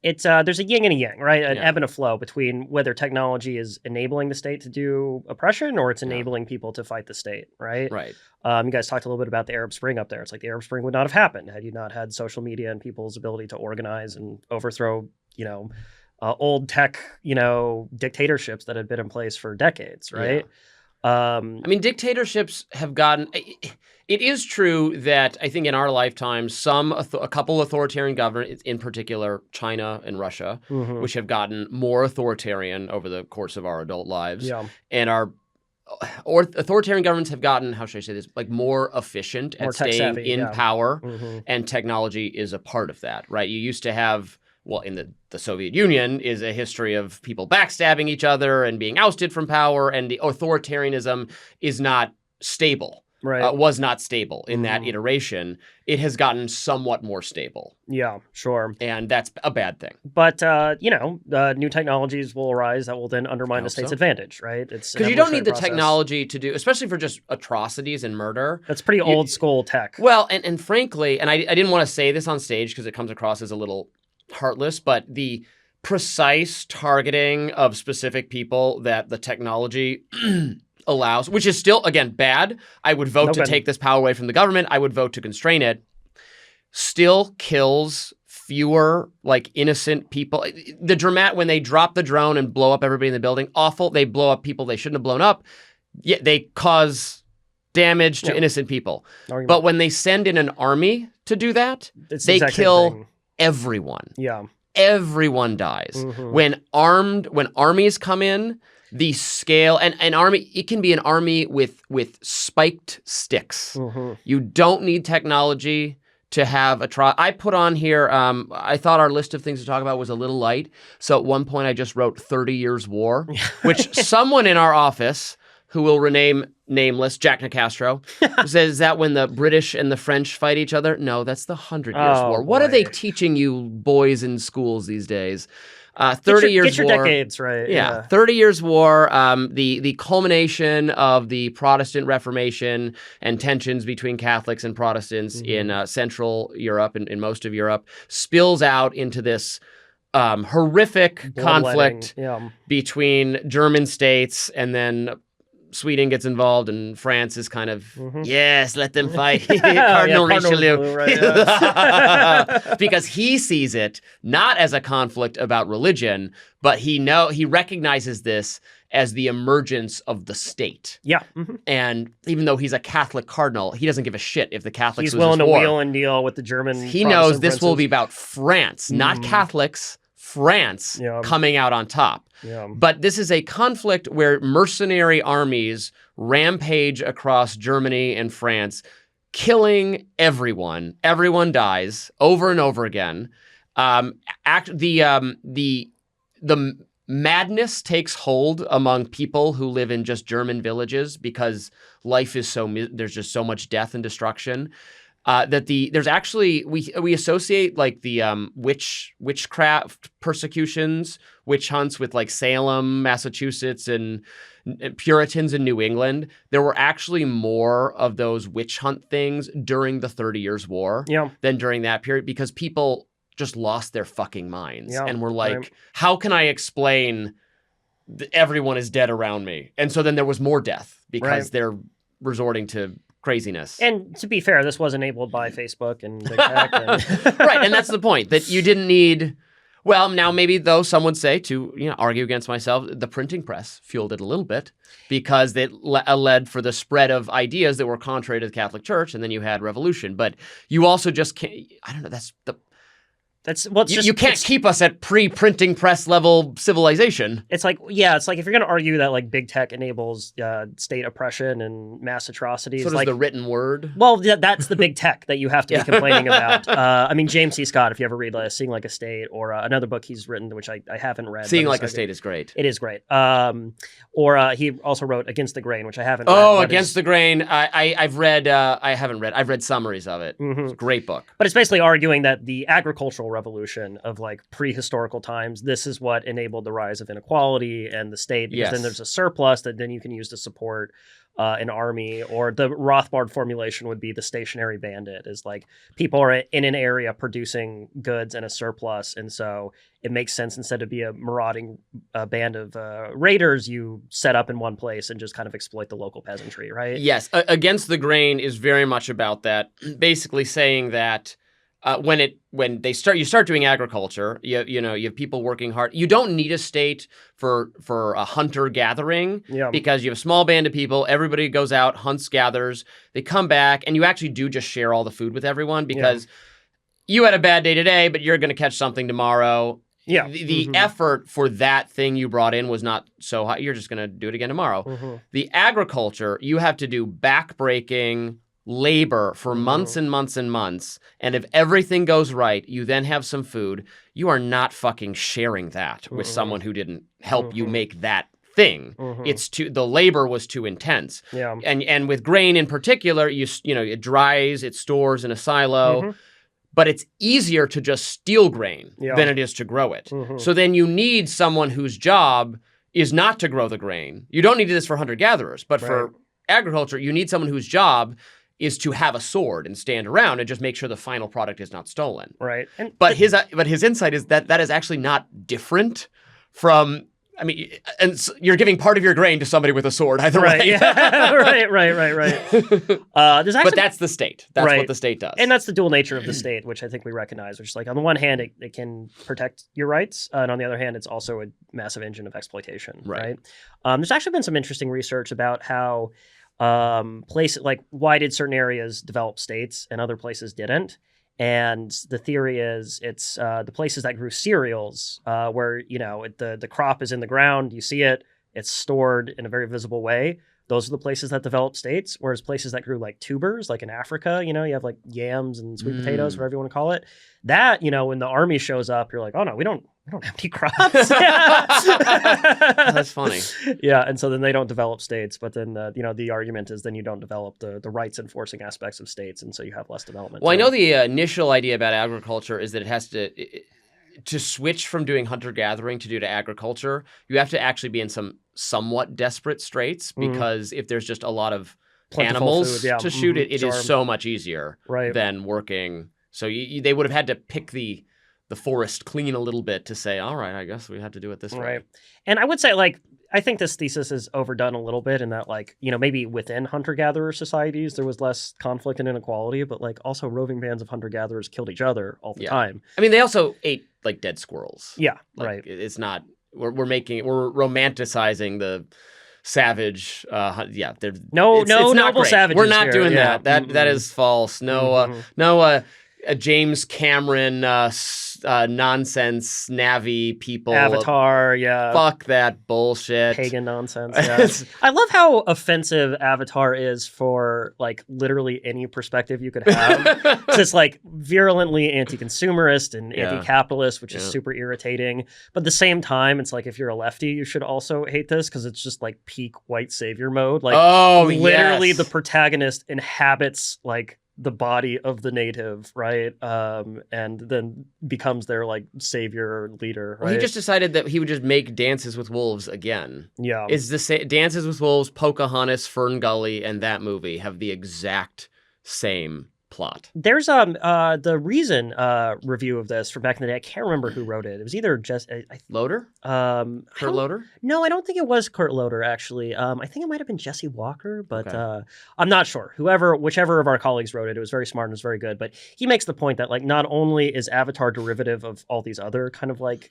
S2: There's a yin and a yang, right? An ebb and a flow between whether technology is enabling the state to do oppression or it's enabling people to fight the state, right?
S1: Right.
S2: You guys talked a little bit about the Arab Spring up there. It's like the Arab Spring would not have happened had you not had social media and people's ability to organize and overthrow, old tech, dictatorships that had been in place for decades, right?
S1: I mean, dictatorships have gotten... It is true that I think in our lifetime, a couple authoritarian governments, in particular China and Russia, which have gotten more authoritarian over the course of our adult lives, and our authoritarian governments have gotten, how should I say this, like more efficient at staying in power, and technology is a part of that, right? You used to have, well, in the Soviet Union is a history of people backstabbing each other and being ousted from power, and the authoritarianism is not stable.
S2: Right.
S1: Was not stable in that iteration. It has gotten somewhat more stable.
S2: Yeah, sure.
S1: And that's a bad thing.
S2: But, new technologies will arise that will then undermine the state's advantage, right?
S1: Because you don't need the technology to do, especially for just atrocities and murder.
S2: That's pretty old school tech.
S1: Well, and frankly, and I didn't want to say this on stage because it comes across as a little heartless, but the precise targeting of specific people that the technology allows, which is still, again, bad. I would vote to take this power away from the government. I would vote to constrain it. Still kills fewer, like, innocent people. When they drop the drone and blow up everybody in the building, awful. They blow up people they shouldn't have blown up. Yeah, they cause damage to innocent people. But when they send in an army to do that, they kill everyone.
S2: Yeah.
S1: Everyone dies. When armies come in, the scale and an army, it can be an army with spiked sticks. You don't need technology to have a trial. I put on here, I thought our list of things to talk about was a little light. So at one point I just wrote 30 Years War, which someone in our office who will rename nameless, Jack Nicastro, says, is that when the British and the French fight each other? No, that's the 100 Years War. What are they teaching you boys in schools these days? 30 Years War.
S2: Get your decades right.
S1: Yeah, 30 Years War, the culmination of the Protestant Reformation and tensions between Catholics and Protestants in Central Europe and in most of Europe spills out into this horrific conflict between German states, and then Sweden gets involved, and France is kind of, yes, let them fight. Cardinal Richelieu. Right, because he sees it not as a conflict about religion, but he recognizes this as the emergence of the state.
S2: Yeah.
S1: And even though he's a Catholic cardinal, he doesn't give a shit if the Catholics
S2: lose this war. He's willing to wheel and deal with the German
S1: He knows this will be about France, not Catholics. France coming out on top. But this is a conflict where mercenary armies rampage across Germany and France, killing everyone. Everyone dies over and over again. The madness takes hold among people who live in just German villages because life is there's just so much death and destruction. There's actually we associate like the witchcraft persecutions, witch hunts with like Salem, Massachusetts, and Puritans in New England, there were actually more of those witch hunt things during the 30 Years' War than during that period because people just lost their fucking minds and were like, how can I explain everyone is dead around me? And so then there was more death because they're resorting to craziness.
S2: And to be fair, this was enabled by Facebook and Big Tech.
S1: Right, and that's the point, that you didn't need... Well, now maybe, though, some would say, to argue against myself, the printing press fueled it a little bit because it led for the spread of ideas that were contrary to the Catholic Church, and then you had revolution. But you also just can't... I don't know, you can't keep us at pre-printing press level civilization.
S2: It's like if you're going to argue that like big tech enables state oppression and mass atrocities.
S1: So does the written word?
S2: Well, that's the big tech that you have to be complaining about. I mean, James C. Scott, if you ever read Seeing Like a State, or another book he's written, which I haven't read.
S1: Seeing Like a State is great.
S2: It is great. Or he also wrote Against the Grain, which I haven't read.
S1: Oh, Against the Grain. I've read, I haven't read. I've read summaries of it. Mm-hmm. It's a great book.
S2: But it's basically arguing that the agricultural revolution of like prehistorical times, this is what enabled the rise of inequality and the state, because then there's a surplus that then you can use to support an army. Or the Rothbard formulation would be the stationary bandit, is like people are in an area producing goods and a surplus, and so it makes sense, instead of be a marauding band of raiders, you set up in one place and just kind of exploit the local peasantry, right?
S1: Yes. Against the Grain is very much about that, basically saying that when you start doing agriculture, you have people working hard. You don't need a state for a hunter gathering because you have a small band of people. Everybody goes out, hunts, gathers. They come back, and you actually do just share all the food with everyone because you had a bad day today, but you're going to catch something tomorrow. Yeah. The effort for that thing you brought in was not so high. You're just going to do it again tomorrow. Mm-hmm. The agriculture, you have to do back-breaking labor for months and months and months, and if everything goes right, you then have some food. You are not fucking sharing that with someone who didn't help you make that thing. The labor was too intense. Yeah. And with grain in particular, it dries, it stores in a silo, but it's easier to just steal grain than it is to grow it. So then you need someone whose job is not to grow the grain. You don't need this for hunter-gatherers, but for agriculture, you need someone whose job is to have a sword and stand around and just make sure the final product is not stolen. Right. But his insight is that is actually not different from... I mean, and you're giving part of your grain to somebody with a sword either way.
S2: Yeah. Right.
S1: But that's the state. That's what the state does.
S2: And that's the dual nature of the state, which I think we recognize, which is like, on the one hand, it can protect your rights. And on the other hand, it's also a massive engine of exploitation. Right. There's actually been some interesting research about how places, like, why did certain areas develop states and other places didn't? And the theory is it's the places that grew cereals, where the crop is in the ground, you see it, it's stored in a very visible way. Those are the places that develop states. Whereas places that grew like tubers, like in Africa, you have like yams and sweet potatoes, whatever you want to call it. That, when the army shows up, you're like, oh no, we don't have any crops.
S1: That's funny.
S2: Yeah, and so then they don't develop states. But then the argument is then you don't develop the rights enforcing aspects of states, and so you have less development.
S1: Well, I know the initial idea about agriculture is that it has to switch from doing hunter-gathering to agriculture, you have to actually be in some somewhat desperate straits, because if there's just a lot of animals to shoot, it is so much easier than working. So they would have had to pick the forest clean a little bit to say, all right, I guess we have to do it this way.
S2: Right. And I would say, I think this thesis is overdone a little bit in that, maybe within hunter-gatherer societies, there was less conflict and inequality, but also roving bands of hunter-gatherers killed each other all the time.
S1: I mean, they also ate dead squirrels.
S2: Yeah, right.
S1: It's not, we're romanticizing the savage. It's
S2: noble savages.
S1: We're not
S2: here.
S1: doing that. That is false. No James Cameron nonsense Navi people.
S2: Avatar,
S1: Fuck that bullshit.
S2: Pagan nonsense. Yeah. I love how offensive Avatar is for literally any perspective you could have. It's just virulently anti-consumerist and anti-capitalist, which is super irritating. But at the same time, it's if you're a lefty, you should also hate this because it's just peak white savior mode. Literally the protagonist inhabits the body of the native, right? And then becomes their like savior or leader, right?
S1: Well, he just decided that he would just make Dances with Wolves again.
S2: Yeah.
S1: Is the Dances with Wolves, Pocahontas, Fern Gully, and that movie have the exact same plot.
S2: There's the Reason review of this from back in the day. I can't remember who wrote it. It was either just
S1: Loader? Kurt Loader?
S2: No, I don't think it was Kurt Loader actually. I think it might have been Jesse Walker, but
S1: Okay.
S2: I'm not sure. Whichever of our colleagues wrote it, it was very smart and it was very good. But he makes the point that like not only is Avatar derivative of all these other kind of like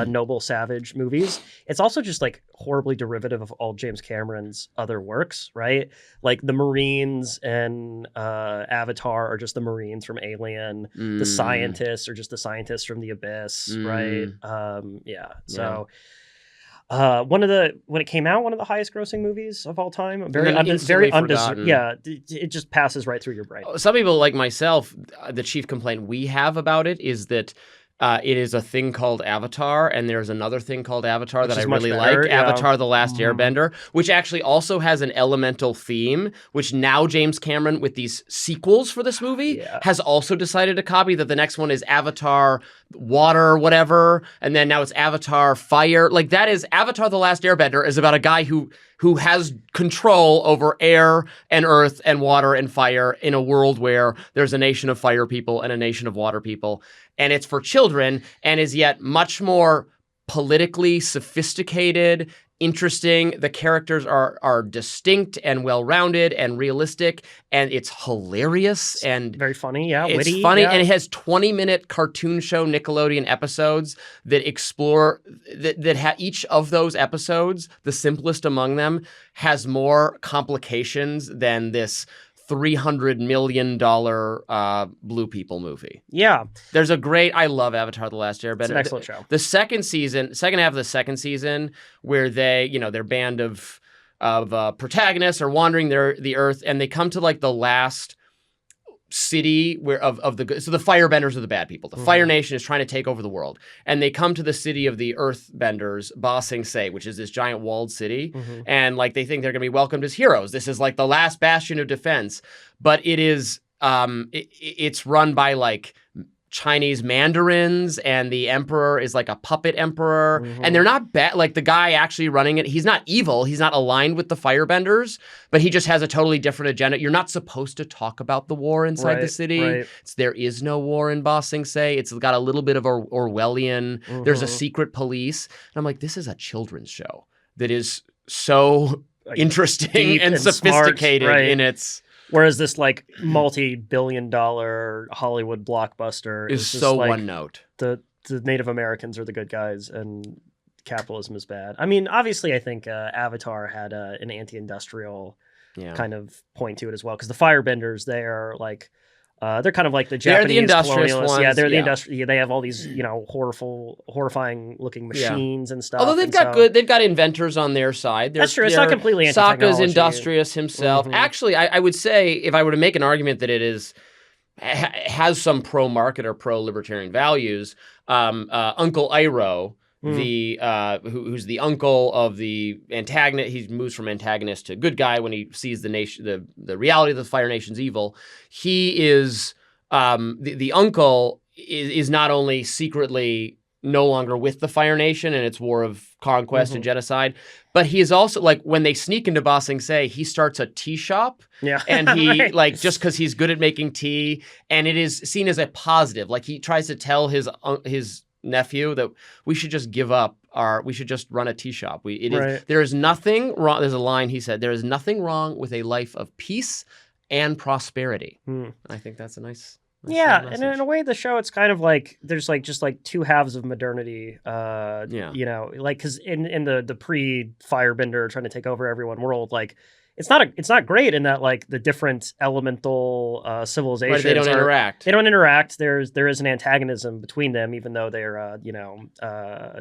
S2: noble savage movies, it's also just like horribly derivative of all James Cameron's other works, right? Like the Marines and Avatar are just the Marines from Alien. The scientists are just the scientists from The Abyss, right? Yeah. So when it came out, one of the highest grossing movies of all time. Very undeserved. Yeah, it just passes right through your brain.
S1: Some people like myself, the chief complaint we have about it is that it is a thing called Avatar, and there's another thing called Avatar that I really like, Avatar The Last Airbender, which actually also has an elemental theme, which now James Cameron, with these sequels for this movie, has also decided to copy, that the next one is Avatar Water, whatever, and then now it's Avatar Fire. Like, that is Avatar The Last Airbender is about a guy who has control over air and earth and water and fire in a world where there's a nation of fire people and a nation of water people. And it's for children and is yet much more politically sophisticated, interesting. The characters are distinct and well-rounded and realistic, and it's hilarious and
S2: very funny. Yeah,
S1: it's
S2: witty,
S1: funny, and it has 20-minute cartoon show Nickelodeon episodes that explore that each of those episodes, the simplest among them, has more complications than this $300 million Blue People movie.
S2: Yeah.
S1: I love Avatar The Last Airbender.
S2: It's an excellent show.
S1: The second half of the second season, where their band of protagonists are wandering the earth, and they come to like the last city so the firebenders are the bad people. The Fire Nation is trying to take over the world, and they come to the city of the Earthbenders, Ba Sing Se, which is this giant walled city, and like they think they're going to be welcomed as heroes. This is like the last bastion of defense, but it is it's run by like Chinese mandarins, and the emperor is like a puppet emperor, and they're not bad. Like the guy actually running it, he's not evil. He's not aligned with the firebenders, but he just has a totally different agenda. You're not supposed to talk about the war inside the city.
S2: Right.
S1: There is no war in Ba Sing Se. It's got a little bit of Orwellian. There's a secret police. And I'm like, this is a children's show that is so interesting and sophisticated
S2: smart,
S1: in its...
S2: Whereas this like multi-billion-dollar Hollywood blockbuster
S1: is
S2: just
S1: so
S2: like,
S1: one note.
S2: The Native Americans are the good guys and capitalism is bad. I mean, obviously, I think Avatar had an anti-industrial kind of point to it as well, because the Firebenders, they're kind of like the Japanese
S1: industrious
S2: colonialists.
S1: ones.
S2: Yeah, they're the industrial. They have all these, horrifying looking machines and stuff.
S1: Although they've got inventors on their side.
S2: That's true. It's not completely anti-technology.
S1: Sokka's industrious himself. Actually, I would say, if I were to make an argument that it has some pro-market or pro-libertarian values, Uncle Iroh, who's the uncle of the antagonist. He moves from antagonist to good guy when he sees the reality of the Fire Nation's evil. He is the uncle is not only secretly no longer with the Fire Nation and its war of conquest and genocide, but he is also, like, when they sneak into Ba Sing Se, he starts a tea shop. Yeah. And he just because he's good at making tea, and it is seen as a positive. Like, he tries to tell his nephew that we should just give up we should just run a tea shop. There is nothing wrong. There's a line he said, there is nothing wrong with a life of peace and prosperity. I think that's a nice
S2: and in a way, the show, it's kind of like there's like just like two halves of modernity. Because in the pre-Firebender trying to take over everyone world, like it's not great in that, like, the different elemental civilizations
S1: they don't interact.
S2: They don't interact. There is an antagonism between them, even though they're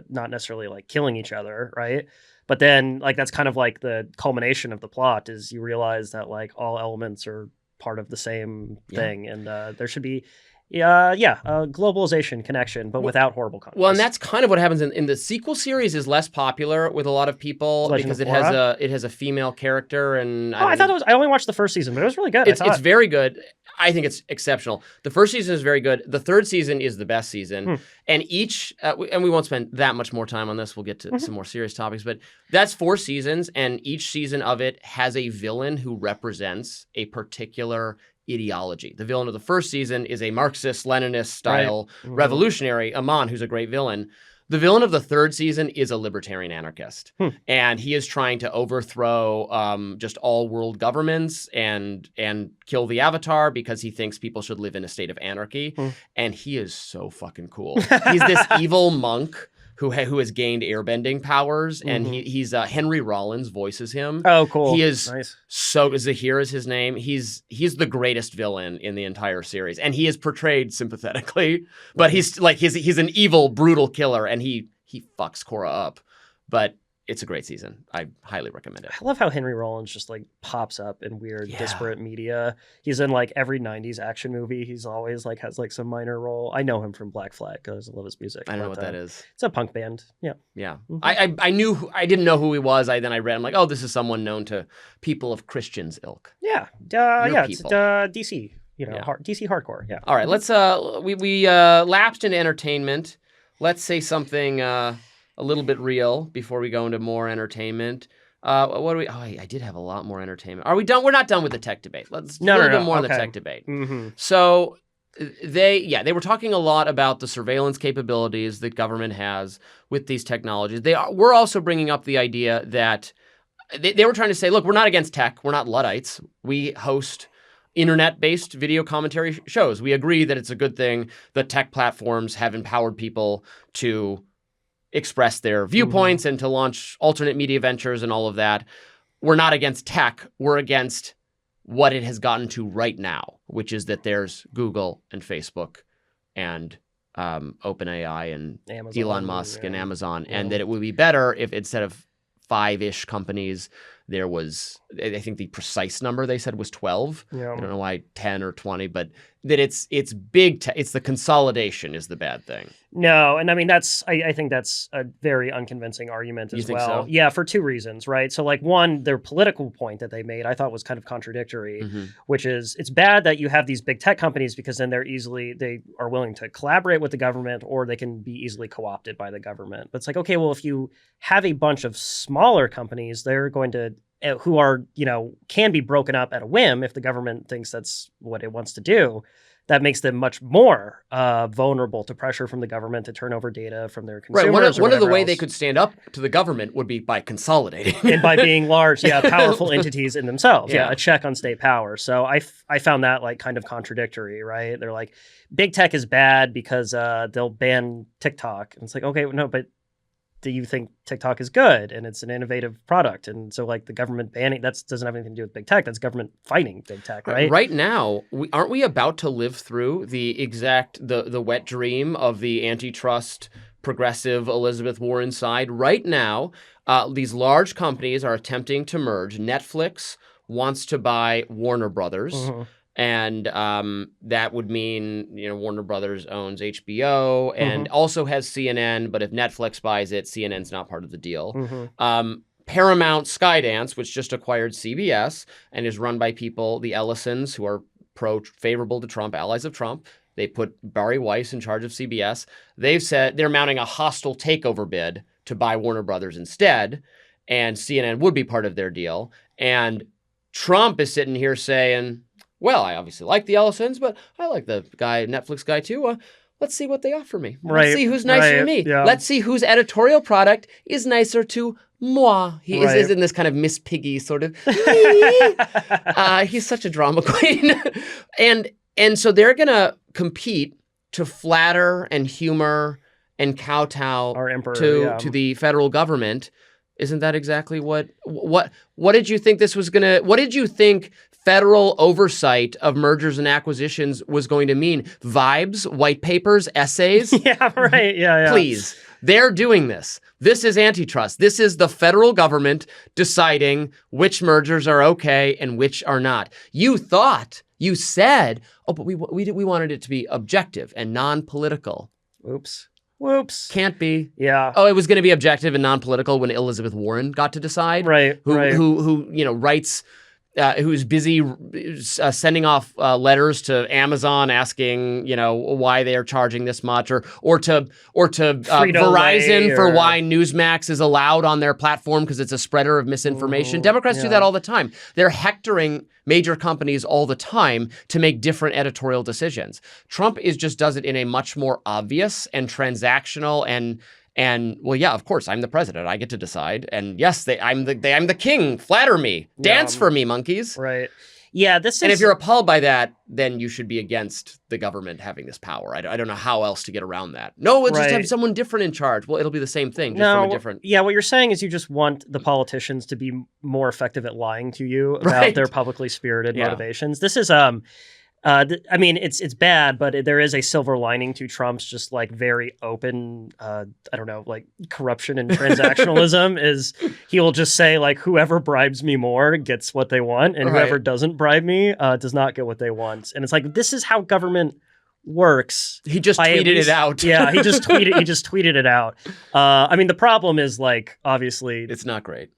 S2: not necessarily like killing each other, right? But then, like, that's kind of like the culmination of the plot is you realize that, like, all elements are part of the same thing, and there should be globalization connection, but without horrible content.
S1: Well, and that's kind of what happens in the sequel series is less popular with a lot of people because it has a female character. And
S2: I only watched the first season, but it was really good.
S1: It's very good. I think it's exceptional. The first season is very good. The third season is the best season. And and we won't spend that much more time on this. We'll get to some more serious topics, but that's 4 seasons, and each season of it has a villain who represents a particular ideology. The villain of the first season is a Marxist, Leninist style revolutionary, Aman, who's a great villain. The villain of the third season is a libertarian anarchist, and he is trying to overthrow just all world governments and kill the Avatar because he thinks people should live in a state of anarchy. And he is so fucking cool. He's this evil monk who has gained airbending powers, and he's Henry Rollins voices him.
S2: Oh, cool.
S1: He is
S2: nice.
S1: So Zahir is his name. He's the greatest villain in the entire series, and he is portrayed sympathetically, but he's an evil, brutal killer, and he fucks Korra up. But it's a great season. I highly recommend it.
S2: I love how Henry Rollins just like pops up in weird, disparate media. He's in like every 90s action movie. He's always like has like some minor role. I know him from Black Flag because I love his music.
S1: I don't know what that is.
S2: It's a punk band. Yeah.
S1: Yeah. I didn't know who he was. Then I read, I'm like, oh, this is someone known to people of Christian's ilk.
S2: Yeah. It's DC. DC hardcore. Yeah.
S1: All right. Let's we lapsed into entertainment. Let's say something a little bit real before we go into more entertainment. What do we? Oh, I did have a lot more entertainment. Are we done? We're not done with the tech debate. Let's do a little bit more on the tech debate. So they were talking a lot about the surveillance capabilities that government has with these technologies. We're also bringing up the idea that they were trying to say, look, we're not against tech. We're not Luddites. We host internet-based video commentary shows. We agree that it's a good thing that tech platforms have empowered people to express their viewpoints and to launch alternate media ventures and all of that. We're not against tech. We're against what it has gotten to right now, which is that there's Google and Facebook and OpenAI and Amazon, Elon Musk and Amazon, and that it would be better if instead of 5-ish companies, there was, I think the precise number they said was 12. Yeah. I don't know why 10 or 20, but that it's big. It's the consolidation is the bad thing.
S2: No, and I mean I think that's a very unconvincing argument as well. So? Yeah, for 2 reasons, right? So like one, their political point that they made I thought was kind of contradictory, which is it's bad that you have these big tech companies because then they are willing to collaborate with the government or they can be easily co-opted by the government. But it's like, okay, well, if you have a bunch of smaller companies, they're going to who are, can be broken up at a whim if the government thinks that's what it wants to do. That makes them much more vulnerable to pressure from the government to turn over data from their consumers.
S1: Right. One of the ways they could stand up to the government would be by consolidating.
S2: And by being large, powerful entities in themselves. Yeah, a check on state power. So I found that like kind of contradictory, right? They're like, big tech is bad because they'll ban TikTok. And it's like, okay, no, but do you think TikTok is good and it's an innovative product? And so like the government banning, that doesn't have anything to do with big tech. That's government fighting big tech, right?
S1: Right now, aren't we about to live through the wet dream of the antitrust progressive Elizabeth Warren side? Right now, these large companies are attempting to merge. Netflix wants to buy Warner Brothers. And that would mean, Warner Brothers owns HBO and also has CNN. But if Netflix buys it, CNN's not part of the deal. Paramount Skydance, which just acquired CBS and is run by people, the Ellisons, who are favorable to Trump, allies of Trump. They put Barry Weiss in charge of CBS. They've said they're mounting a hostile takeover bid to buy Warner Brothers instead. And CNN would be part of their deal. And Trump is sitting here saying, well, I obviously like the Ellisons, but I like the Netflix guy too. Let's see what they offer me. Let's see who's nicer to me. Yeah. Let's see whose editorial product is nicer to moi. He is in this kind of Miss Piggy sort of. He's such a drama queen. and so they're going to compete to flatter and humor and kowtow
S2: our emperor,
S1: to the federal government. Isn't that exactly what did you think this was going to, what did you think federal oversight of mergers and acquisitions was going to mean? Vibes, white papers, essays?
S2: Yeah, right. Yeah.
S1: Please. They're doing this. This is antitrust. This is the federal government deciding which mergers are okay and which are not. You thought You said, oh, but we wanted it to be objective and non-political.
S2: Whoops.
S1: Can't be.
S2: Yeah.
S1: Oh, it was going to be objective and non-political when Elizabeth Warren got to decide.
S2: Right.
S1: Who writes, who's busy sending off letters to Amazon asking, why they are charging this much, or to Verizon for why Newsmax is allowed on their platform because it's a spreader of misinformation. Democrats do that all the time. They're hectoring major companies all the time to make different editorial decisions. Trump does it in a much more obvious and transactional and well, yeah, of course, I'm the president. I get to decide. And yes, I'm the king. Flatter me. Dance for me, monkeys.
S2: Right. Yeah,
S1: And if you're appalled by that, then you should be against the government having this power. I don't know how else to get around that. No, we'll just have someone different in charge. Well, it'll be the same thing, just from a different...
S2: Yeah, what you're saying is you just want the politicians to be more effective at lying to you about their publicly spirited motivations. This is... I mean, it's bad, but there is a silver lining to Trump's just like very open, corruption and transactionalism is he will just say like, whoever bribes me more gets what they want. And whoever doesn't bribe me does not get what they want. And it's like, this is how government works.
S1: He just tweeted it out.
S2: Yeah, he just tweeted it out. I mean, the problem is like, obviously,
S1: it's not great.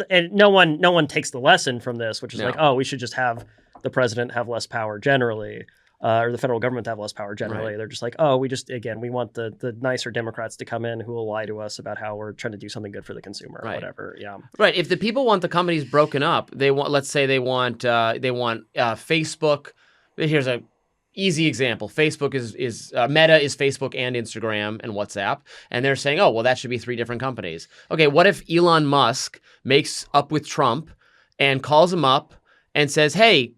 S2: And no one takes the lesson from this, which is like, oh, we should just have the president have less power generally, or the federal government have less power generally. They're just like, oh, we want the nicer Democrats to come in who will lie to us about how we're trying to do something good for the consumer or whatever. Yeah. Right.
S1: If the people want the companies broken up, let's say they want Facebook. Here's a easy example. Facebook is Meta is Facebook and Instagram and WhatsApp. And they're saying, oh, well, that should be 3 different companies. Okay. What if Elon Musk makes up with Trump and calls him up and says, hey,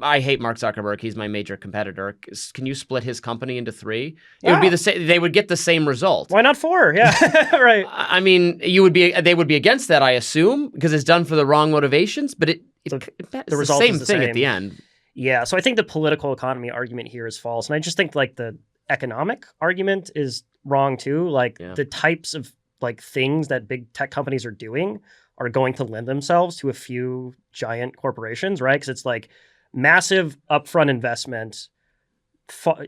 S1: I hate Mark Zuckerberg. He's my major competitor. Can you split his company into 3? It would be the same. They would get the same result.
S2: Why not 4? Yeah, right.
S1: I mean, they would be against that, I assume, because it's done for the wrong motivations. But the result is the same thing at the end.
S2: Yeah. So I think the political economy argument here is false, and I just think like the economic argument is wrong too. Like the types of like things that big tech companies are doing are going to lend themselves to a few giant corporations, right? Because it's like massive upfront investment.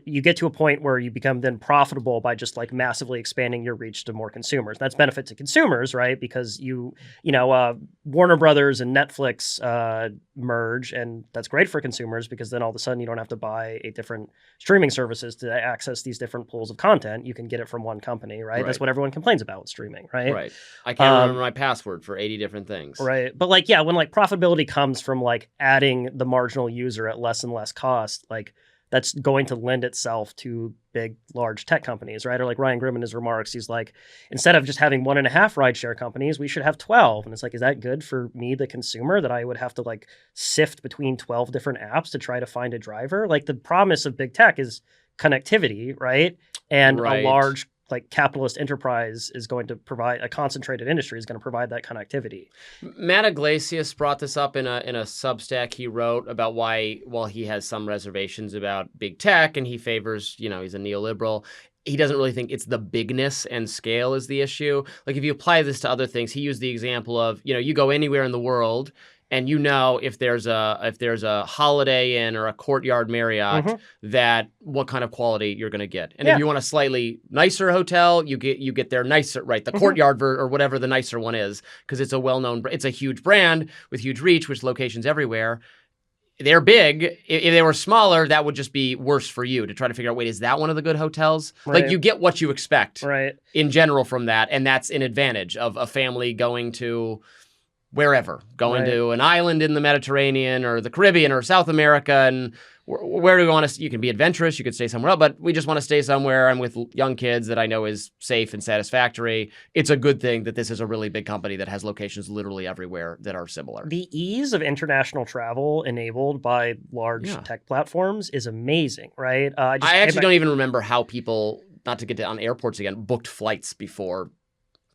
S2: You get to a point where you become then profitable by just like massively expanding your reach to more consumers. That's benefit to consumers, right? Because Warner Brothers and Netflix merge, and that's great for consumers because then all of a sudden you don't have to buy 8 different streaming services to access these different pools of content. You can get it from one company, right? That's what everyone complains about with streaming, right?
S1: Right. I can't remember my password for 80 different things.
S2: Right. But like, yeah, when like profitability comes from like adding the marginal user at less and less cost, like that's going to lend itself to big, large tech companies, right? Or like Ryan Grim in his remarks, he's like, instead of just having 1.5 rideshare companies, we should have 12. And it's like, is that good for me, the consumer, that I would have to like sift between 12 different apps to try to find a driver? Like the promise of big tech is connectivity, right? And a large like capitalist enterprise is going to provide a concentrated industry is going to provide that connectivity.
S1: Matt Iglesias brought this up in a Substack he wrote about why, while he has some reservations about big tech and he favors, he's a neoliberal, he doesn't really think it's the bigness and scale is the issue. Like if you apply this to other things, he used the example of, you go anywhere in the world and if there's a Holiday Inn or a Courtyard Marriott, that what kind of quality you're going to get. And if you want a slightly nicer hotel, you get their nicer, right? The Courtyard or whatever the nicer one is, because it's a well-known, it's a huge brand with huge reach, with locations everywhere. They're big. If they were smaller, that would just be worse for you to try to figure out, wait, is that one of the good hotels? Right. Like you get what you expect in general from that. And that's an advantage of a family going to wherever, going to an island in the Mediterranean or the Caribbean or South America. And where do we want to, you can be adventurous, you could stay somewhere else, but we just want to stay somewhere. I'm with young kids that I know is safe and satisfactory. It's a good thing that this is a really big company that has locations literally everywhere that are similar.
S2: The ease of international travel enabled by large tech platforms is amazing, right?
S1: I actually don't even remember how people, not to get on airports again, booked flights before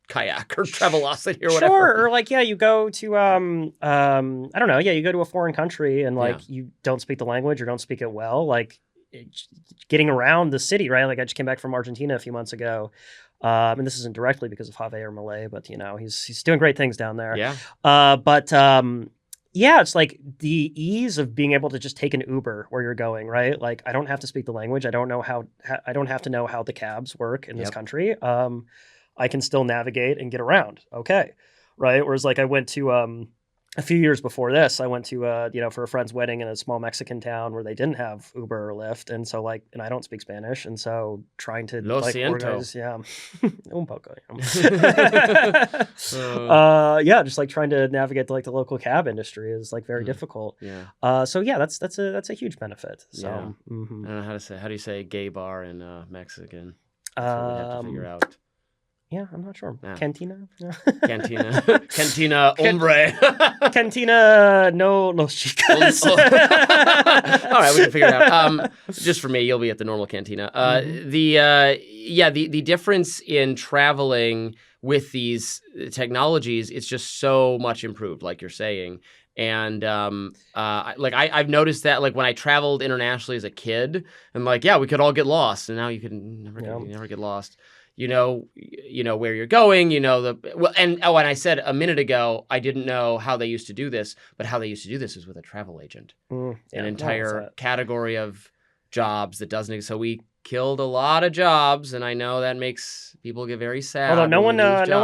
S1: Kayak or Travelocity or whatever.
S2: Sure, or like, you go to, I don't know, you go to a foreign country and like you don't speak the language or don't speak it well, like getting around the city, right? Like I just came back from Argentina a few months ago. And this isn't directly because of Javier Milei, but he's doing great things down there.
S1: Yeah.
S2: Yeah, it's like the ease of being able to just take an Uber where you're going, right? Like I don't have to speak the language. I don't know I don't have to know how the cabs work in this
S1: Yep.
S2: country. I can still navigate and get around. Okay. Right? Whereas like I went to a few years before this, I went to for a friend's wedding in a small Mexican town where they didn't have Uber or Lyft, and so like, and I don't speak Spanish, and so trying to
S1: Lo
S2: like
S1: siento.
S2: organize, un poco,
S1: Uh,
S2: yeah, just like trying to navigate like the local cab industry is like very
S1: Mm.
S2: difficult.
S1: yeah.
S2: So yeah, that's a huge benefit. So
S1: Yeah.
S2: mhm.
S1: I don't know how to say. How do you say gay bar in Mexican? That's what we have to figure out.
S2: Yeah, I'm not sure.
S1: Yeah.
S2: Cantina?
S1: Cantina. Cantina hombre.
S2: Cantina no los chicas.
S1: All right, we can figure it out. Just for me, you'll be at the normal cantina. The difference in traveling with these technologies, it's just so much improved, like you're saying. And I've noticed that like when I traveled internationally as a kid, and like we could all get lost, and now you can never get lost. You know where you're going. And I said a minute ago I didn't know how they used to do this, but how they used to do this is with a travel agent, an entire category of jobs that doesn't exist. So we killed a lot of jobs, and I know that makes people get very sad.
S2: Although no one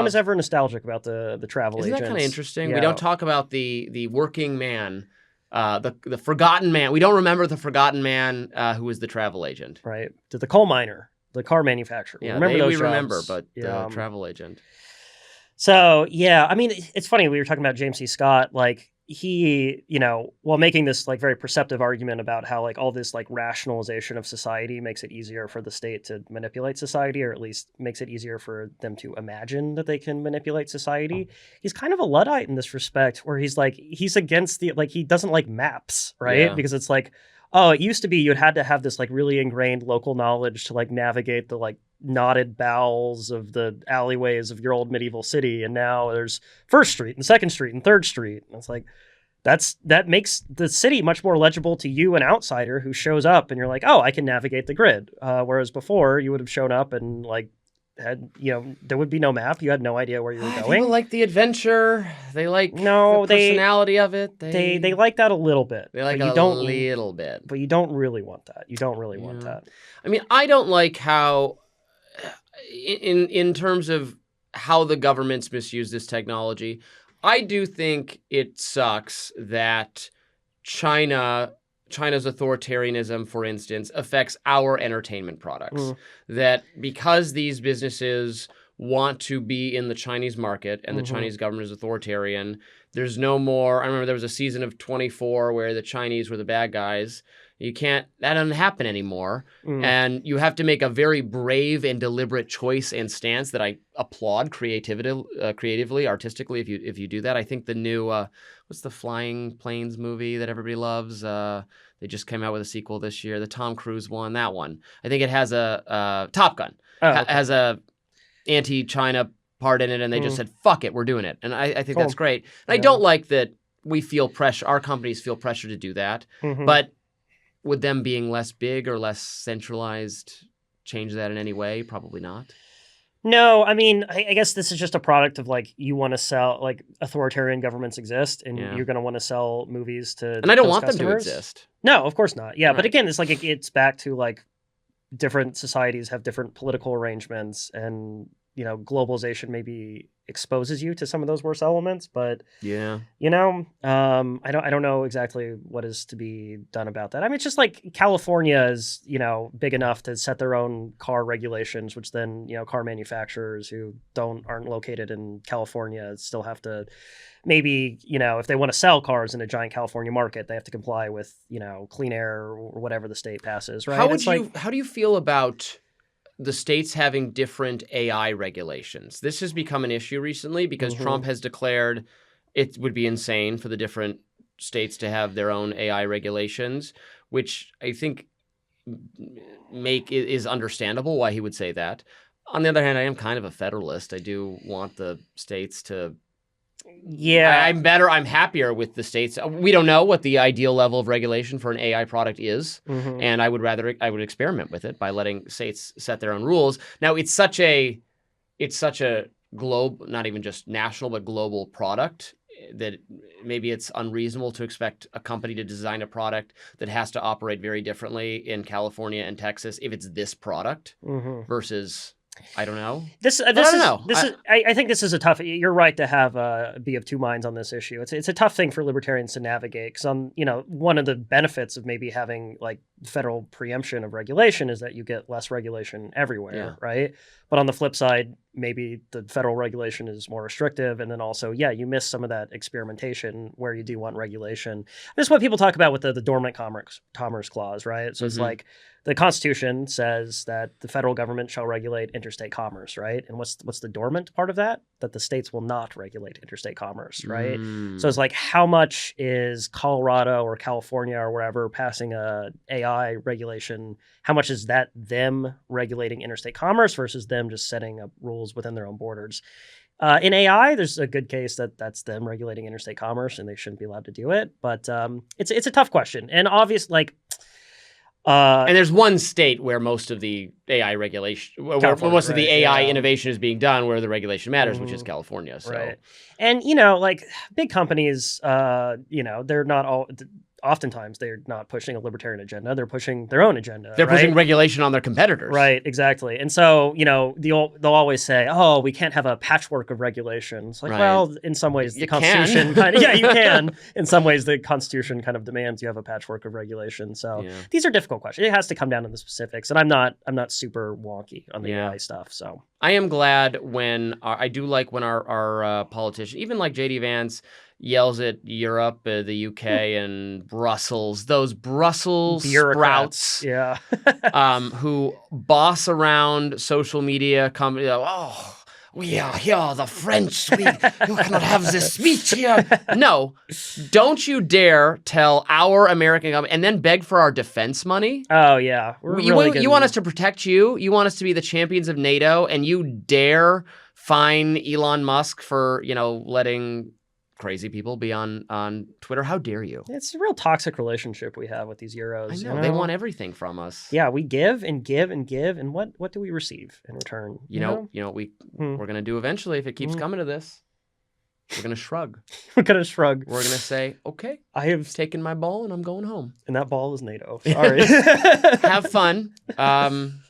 S2: is ever nostalgic about the travel agents.
S1: Isn't that kind of interesting?
S2: Yeah.
S1: We don't talk about the working man, the forgotten man. We don't remember the forgotten man who was the travel agent.
S2: Right. The coal miner, the car manufacturer.
S1: Yeah,
S2: remember those
S1: we
S2: jobs.
S1: remember, but the travel agent.
S2: So yeah, I mean, it's funny. We were talking about James C. Scott, like he, while making this like very perceptive argument about how like all this like rationalization of society makes it easier for the state to manipulate society, or at least makes it easier for them to imagine that they can manipulate society. He's kind of a Luddite in this respect, where he's against he doesn't like maps, right?
S1: Yeah.
S2: Because it's like, oh, it used to be you'd had to have this like really ingrained local knowledge to like navigate the like knotted bowels of the alleyways of your old medieval city, and now there's First Street and Second Street and Third Street. And it's like that makes the city much more legible to you, an outsider who shows up, and you're like, oh, I can navigate the grid. Whereas before, you would have shown up and like had there would be no map. You had no idea where you were going.
S1: People like the adventure. They like the personality of it.
S2: They like that a little bit.
S1: They like little bit,
S2: but you don't really want that. You don't really want that.
S1: I mean, I don't like how, in terms of how the governments misuse this technology, I do think it sucks that China's authoritarianism, for instance, affects our entertainment products. That because these businesses want to be in the Chinese market and the Chinese government is authoritarian, there's no more. I remember there was a season of 24 where the Chinese were the bad guys. That doesn't happen anymore. And you have to make a very brave and deliberate choice and stance that I applaud creatively, artistically, if you do that. I think the new, what's the flying planes movie that everybody loves? They just came out with a sequel this year, the Tom Cruise one, that one. I think it has a Top Gun, has a anti-China part in it, and they just said, fuck it, we're doing it. And I think that's great. And I don't like that we feel pressure, our companies feel pressure to do that. But would them being less big or less centralized change that in any way? Probably not.
S2: No, I mean, I guess this is just a product of like, you want to sell, like authoritarian governments exist, and you're going to want to sell movies to
S1: And I don't want
S2: customers.
S1: them to exist.
S2: No, of course not. Yeah,
S1: Right.
S2: But again, it's like it's back to like different societies have different political arrangements, and globalization maybe exposes you to some of those worse elements, but I don't know exactly what is to be done about that. I mean, it's just like California is big enough to set their own car regulations, which then car manufacturers who aren't located in California still have to maybe if they want to sell cars in a giant California market, they have to comply with clean air or whatever the state passes, right?
S1: How do you feel about the states having different AI regulations? This has become an issue recently because Trump has declared it would be insane for the different states to have their own AI regulations, which I think is understandable why he would say that. On the other hand, I am kind of a federalist. I do want the states to...
S2: Yeah.
S1: I'm happier with the states. We don't know what the ideal level of regulation for an AI product is. And I would experiment with it by letting states set their own rules. Now it's such a not even just national, but global product. that maybe it's unreasonable to expect a company to design a product that has to operate very differently in California and Texas if it's this product versus, I don't know.
S2: I think this is a tough. You're right to have be of two minds on this issue. It's a tough thing for libertarians to navigate because one of the benefits of maybe having like federal preemption of regulation is that you get less regulation everywhere, right? But on the flip side, maybe the federal regulation is more restrictive, and then also, you miss some of that experimentation where you do want regulation. This is what people talk about with the dormant commerce clause, right? So it's like the Constitution says that the federal government shall regulate interstate commerce, right? And what's the dormant part of that? That the states will not regulate interstate commerce, right? So it's like, how much is Colorado or California or wherever passing a AI regulation? How much is that them regulating interstate commerce versus them just setting up rules within their own borders? In AI, there's a good case that that's them regulating interstate commerce and they shouldn't be allowed to do it. But it's a tough question. And obviously,
S1: and there's one state where most of the AI regulation, where most of the AI innovation is being done, where the regulation matters, which is California. So,
S2: right. And like big companies, they're not all. Oftentimes, they're not pushing a libertarian agenda; they're pushing their own agenda.
S1: They're pushing regulation on their competitors,
S2: right? Exactly. And so, they'll always say, "Oh, we can't have a patchwork of regulations." Like, well, in some ways, the Constitution you can. In some ways, the Constitution kind of demands you have a patchwork of regulation. So these are difficult questions. It has to come down to the specifics, and I'm not super wonky on the AI stuff. So
S1: I am glad when I do like when our politicians, even like JD Vance, yells at Europe, the UK, and Brussels. Those Brussels
S2: bureaucrats,
S1: sprouts, who boss around social media companies. Oh, we are here, the French. You cannot have this speech here. No, don't you dare tell our American government and then beg for our defense money.
S2: Oh yeah,
S1: you want us to protect you. You want us to be the champions of NATO, and you dare fine Elon Musk for letting crazy people be on Twitter. How dare you?
S2: It's a real toxic relationship we have with these Euros.
S1: I know. They want everything from us.
S2: Yeah, we give and give and give, and what do we receive in return?
S1: We're gonna do eventually if it keeps coming to this. We're gonna shrug.
S2: We're gonna shrug.
S1: We're gonna say, okay, I have taken my ball and I'm going home.
S2: And that ball is NATO. Sorry.
S1: Have fun.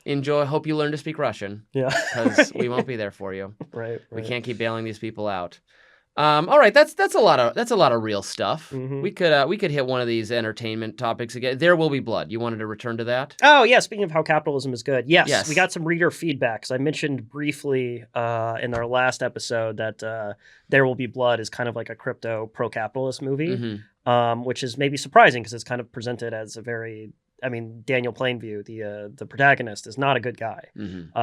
S1: Enjoy. Hope you learn to speak Russian.
S2: Yeah.
S1: Because we won't be there for you.
S2: Right.
S1: We can't keep bailing these people out. All right, that's a lot of real stuff. We could hit one of these entertainment topics again. There Will Be Blood. You wanted to return to that?
S2: Oh yeah. Speaking of how capitalism is good, yes. We got some reader feedback. Because I mentioned briefly in our last episode that There Will Be Blood is kind of like a crypto pro-capitalist movie, which is maybe surprising because it's kind of presented as a very Daniel Plainview, the protagonist, is not a good guy.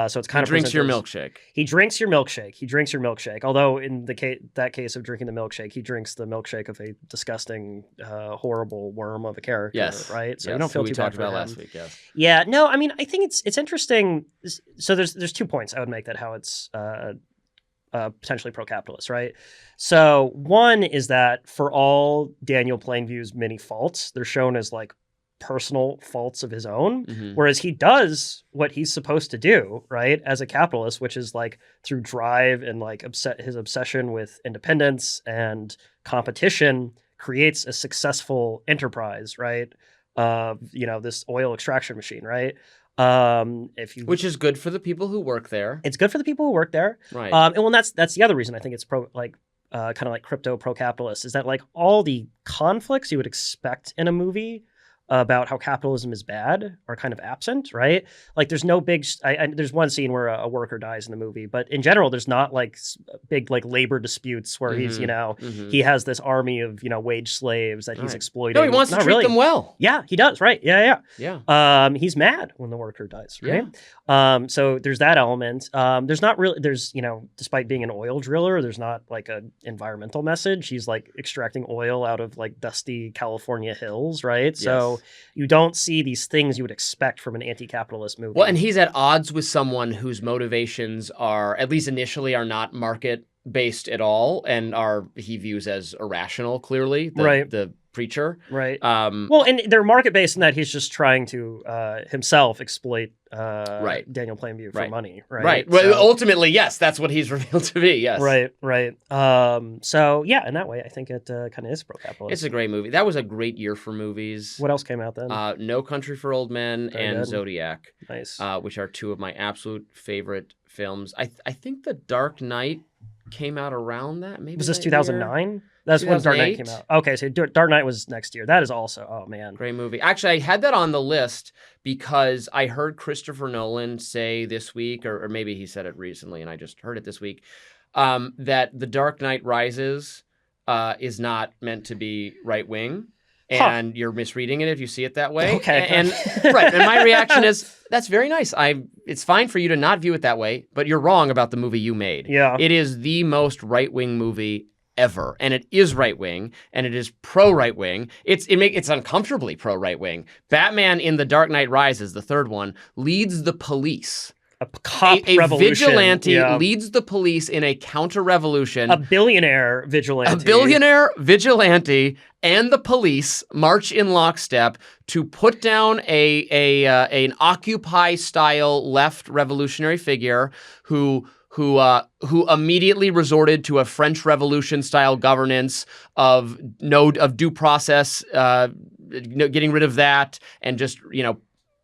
S2: So it's kind of
S1: drinks your milkshake.
S2: He drinks your milkshake. Although in that case of drinking the milkshake, he drinks the milkshake of a disgusting, horrible worm of a character.
S1: Yes.
S2: Right. So you don't feel too bad for him.
S1: We talked about last week. Yes.
S2: Yeah. No. I think it's interesting. So there's 2 points I would make that how it's potentially pro-capitalist, right? So one is that for all Daniel Plainview's many faults, they're shown as like personal faults of his own, whereas he does what he's supposed to do, right, as a capitalist, which is like through drive and like his obsession with independence and competition creates a successful enterprise, right? This oil extraction machine, right?
S1: Which is good for the people who work there.
S2: It's good for the people who work there,
S1: right?
S2: And that's the other reason I think it's kind of like crypto pro-capitalist is that like all the conflicts you would expect in a movie about how capitalism is bad are kind of absent, right? Like there's no big, there's one scene where a worker dies in the movie, but in general, there's not like big like labor disputes where he's, he has this army of, wage slaves that he's exploiting.
S1: No, he wants to treat them well.
S2: Yeah, he does, right? Yeah. He's mad when the worker dies, right? So there's that element. There's not really, despite being an oil driller, there's not like an environmental message. He's like extracting oil out of like dusty California hills, right? Yes. So you don't see these things you would expect from an anti-capitalist movie.
S1: Well, and he's at odds with someone whose motivations are, at least initially, are not market-based at all and he views as irrational, clearly.
S2: Right.
S1: The preacher.
S2: Right. Well, and they're market based in that he's just trying to himself exploit Daniel Plainview for money. Right.
S1: Right. Well, ultimately, yes, that's what he's revealed to be. Yes.
S2: Right. Right. So yeah, in that way, I think it kind of is pro-capitalist.
S1: It's a great movie. That was a great year for movies.
S2: What else came out then?
S1: No Country for Old Men
S2: Very
S1: and
S2: good.
S1: Zodiac.
S2: Nice.
S1: Which are two of my absolute favorite films. I think The Dark Knight came out around that. Maybe
S2: was this
S1: that
S2: 2009?
S1: year?
S2: That's when Dark Knight
S1: 2008?
S2: came out. Okay, so Dark Knight was next year. That is also, oh man.
S1: Great movie. Actually, I had that on the list because I heard Christopher Nolan say this week, or maybe he said it recently and I just heard it this week, that The Dark Knight Rises is not meant to be right-wing. And you're misreading it if you see it that way.
S2: Okay.
S1: And right. And my reaction is, that's very nice. It's fine for you to not view it that way, but you're wrong about the movie you made.
S2: Yeah.
S1: It is the most right-wing movie ever. And it is right-wing, and it is pro-right-wing. It's uncomfortably pro-right-wing. Batman in The Dark Knight Rises, the third one, leads the police.
S2: A cop
S1: a
S2: revolution.
S1: vigilante leads the police in a counter-revolution.
S2: A billionaire vigilante.
S1: A billionaire vigilante and the police march in lockstep to put down an Occupy-style left revolutionary figure who immediately resorted to a French Revolution-style governance of due process, getting rid of that, and just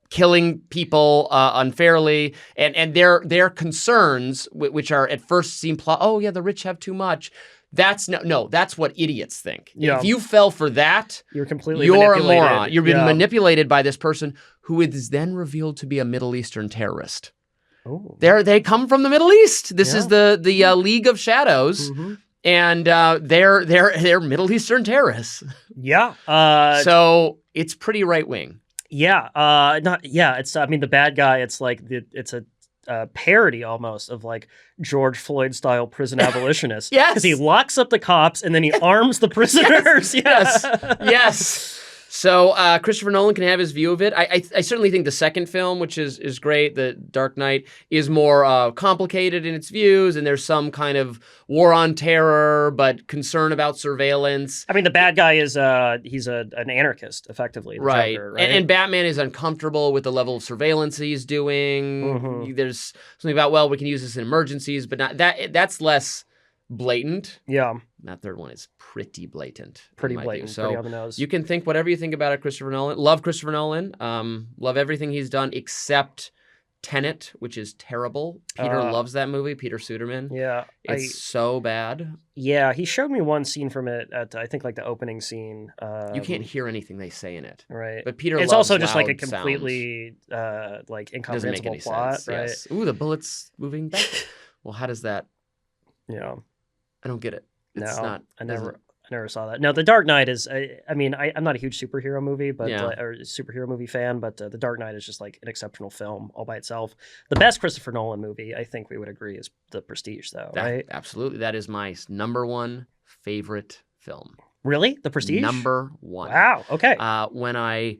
S1: killing people unfairly, and their concerns, which are at first seem the rich have too much. That's that's what idiots think.
S2: Yeah.
S1: If you fell for that,
S2: you're completely
S1: a
S2: manipulated.
S1: moron. You're being manipulated by this person who is then revealed to be a Middle Eastern terrorist.
S2: Oh.
S1: They come from the Middle East. This is the League of Shadows. Mm-hmm. And they're Middle Eastern terrorists.
S2: Yeah.
S1: So it's pretty right wing.
S2: Yeah. It's the bad guy. It's like it's a parody almost of like George Floyd style prison abolitionists.
S1: Yes.
S2: Because he locks up the cops and then he arms the prisoners.
S1: Yes. So Christopher Nolan can have his view of it. I certainly think the second film, which is great, The Dark Knight, is more complicated in its views, and there's some kind of war on terror, but concern about surveillance.
S2: I mean, the bad guy is he's an anarchist, effectively.
S1: Right.
S2: Joker, right?
S1: And Batman is uncomfortable with the level of surveillance he's doing.
S2: Mm-hmm.
S1: There's something about, we can use this in emergencies, but not that's less blatant.
S2: Yeah.
S1: That third one is pretty blatant.
S2: Pretty blatant.
S1: So
S2: pretty on the nose.
S1: you can think whatever you think about it, Christopher Nolan. Love Christopher Nolan. Love everything he's done except Tenet, which is terrible. Peter loves that movie. Peter Suderman.
S2: Yeah.
S1: It's so bad.
S2: Yeah. He showed me one scene from it at, I think, like the opening scene.
S1: You can't hear anything they say in it.
S2: Right.
S1: But Peter
S2: it's
S1: loves
S2: also just like a
S1: loud
S2: completely
S1: sounds.
S2: incomprehensible plot.
S1: Sense,
S2: right.
S1: Yes. Ooh, the bullet's moving back. Well, how does that?
S2: Yeah.
S1: I don't get it. It's not.
S2: I never saw that. No, The Dark Knight is. I'm not a huge superhero movie, but or superhero movie fan, but The Dark Knight is just like an exceptional film all by itself. The best Christopher Nolan movie, I think we would agree, is The Prestige, though, right?
S1: Absolutely, that is my number one favorite film.
S2: Really, The Prestige?
S1: Number one.
S2: Wow. Okay.
S1: When I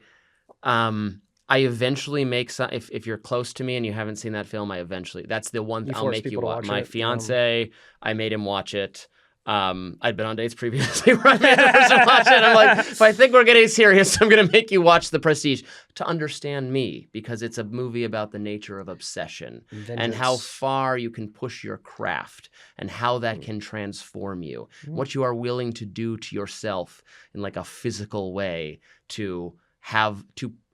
S1: eventually make some. If you're close to me and you haven't seen that film, that's the one I'll make you watch. My fiance, I made him watch it. I'd been on dates previously where I made the person watch it. I'm like, if I think we're getting serious, I'm going to make you watch The Prestige to understand me, because it's a movie about the nature of obsession and how far you can push your craft and how that can transform you, what you are willing to do to yourself in like a physical way to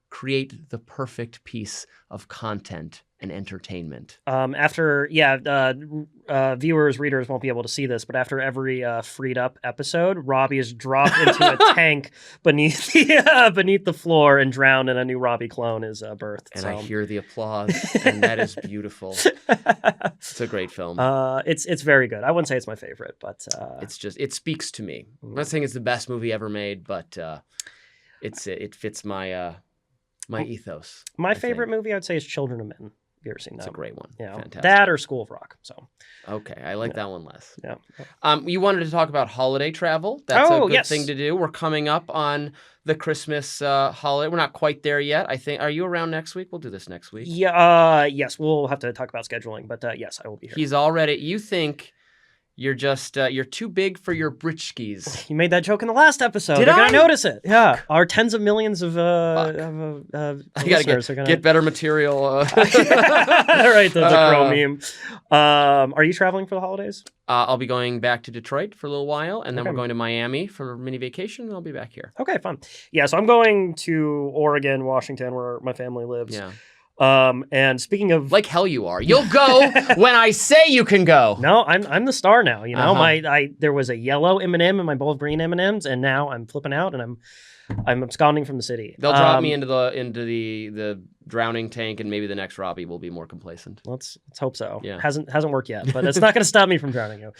S1: create the perfect piece of content and entertainment.
S2: Viewers, readers won't be able to see this, but after every freed up episode, Robby is dropped into a tank beneath the floor and drowned, and a new Robby clone is birthed.
S1: And I hear the applause, and that is beautiful. It's a great film.
S2: It's very good. I wouldn't say it's my favorite, but
S1: it speaks to me. I'm not saying it's the best movie ever made, but it fits my my ethos.
S2: My favorite movie, I would say, is Children of Men. Have you ever seen that?
S1: It's a great one.
S2: Yeah,
S1: fantastic.
S2: That or School of Rock. So.
S1: Okay, I like that one less.
S2: Yeah.
S1: You wanted to talk about holiday travel. That's a good
S2: yes.
S1: thing to do. We're coming up on the Christmas holiday. We're not quite there yet. I think. Are you around next week? We'll do this next week.
S2: Yeah. Yes, we'll have to talk about scheduling, but yes, I will be here.
S1: He's already. You think You're just you're too big for your britschgis.
S2: You made that joke in the last episode.
S1: Did
S2: They're
S1: I?
S2: gonna notice it. Yeah, our tens of millions of
S1: I gotta
S2: listeners are gonna
S1: get better material.
S2: right, the crow meme. Are you traveling for the holidays?
S1: I'll be going back to Detroit for a little while, and then
S2: Okay.
S1: we're going to Miami for a mini vacation, and I'll be back here.
S2: Okay, fun. Yeah, so I'm going to Oregon, Washington, where my family lives.
S1: Yeah.
S2: And speaking of
S1: Like hell you are. You'll go when I say you can go.
S2: no, I'm the star now. You know,
S1: Uh-huh.
S2: there was a yellow M&M in my bowl of green M&Ms, and now I'm flipping out and I'm absconding from the city.
S1: They'll drop me into the drowning tank, and maybe the next Robby will be more complacent.
S2: Let's hope so.
S1: Yeah.
S2: Hasn't worked yet, but it's not going to stop me from drowning you.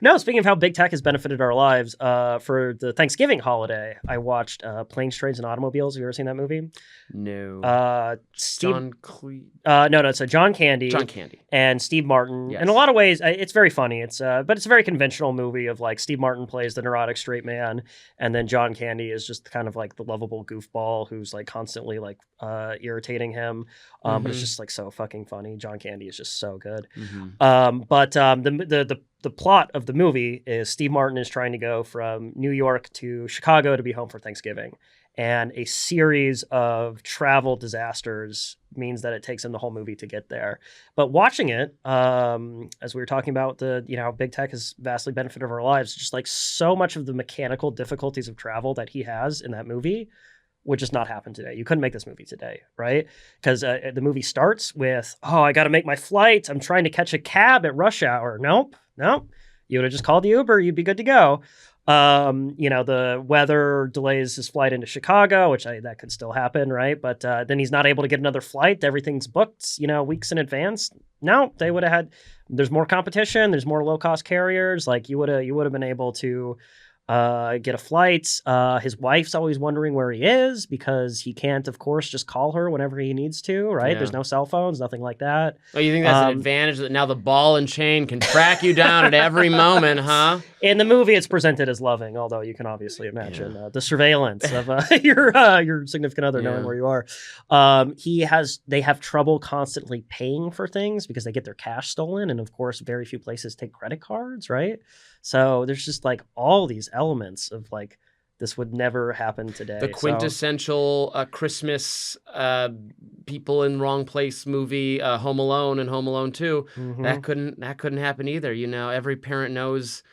S2: No, speaking of how big tech has benefited our lives, for the Thanksgiving holiday, I watched Planes, Trains, and Automobiles. Have you ever seen that movie?
S1: No.
S2: Steve,
S1: John Cle-
S2: no, it's a John Candy.
S1: John Candy.
S2: And Steve Martin.
S1: Yes.
S2: In a lot of ways, it's very funny. But it's a very conventional movie of like Steve Martin plays the neurotic straight man, and then John Candy is just kind of like the lovable goofball who's like constantly like irritating him. But it's just like so fucking funny. John Candy is just so good. But the plot of the movie is Steve Martin is trying to go from New York to Chicago to be home for Thanksgiving. And a series of travel disasters means that it takes him the whole movie to get there. But watching it, as we were talking about how big tech has vastly benefited our lives, just like so much of the mechanical difficulties of travel that he has in that movie would just not happen today. You couldn't make this movie today, right? Because the movie starts with, oh, I got to make my flight. I'm trying to catch a cab at rush hour. Nope. You would have just called the Uber. You'd be good to go. The weather delays his flight into Chicago, which that could still happen, right? But then he's not able to get another flight. Everything's booked, weeks in advance. No, they would have had. There's more competition. There's more low cost carriers. Like you would have been able to get a flight. His wife's always wondering where he is because he can't, of course, just call her whenever he needs to, right?
S1: Yeah.
S2: There's no cell phones, nothing like that.
S1: Oh, you think that's an advantage that now the ball and chain can track you down at every moment, huh?
S2: In the movie, it's presented as loving, although you can obviously imagine the surveillance of your significant other knowing where you are. They have trouble constantly paying for things because they get their cash stolen, and of course, very few places take credit cards, right? So there's just like all these elements of like this would never happen today.
S1: The quintessential Christmas people in wrong place movie, Home Alone and Home Alone 2. That couldn't happen either. Every parent knows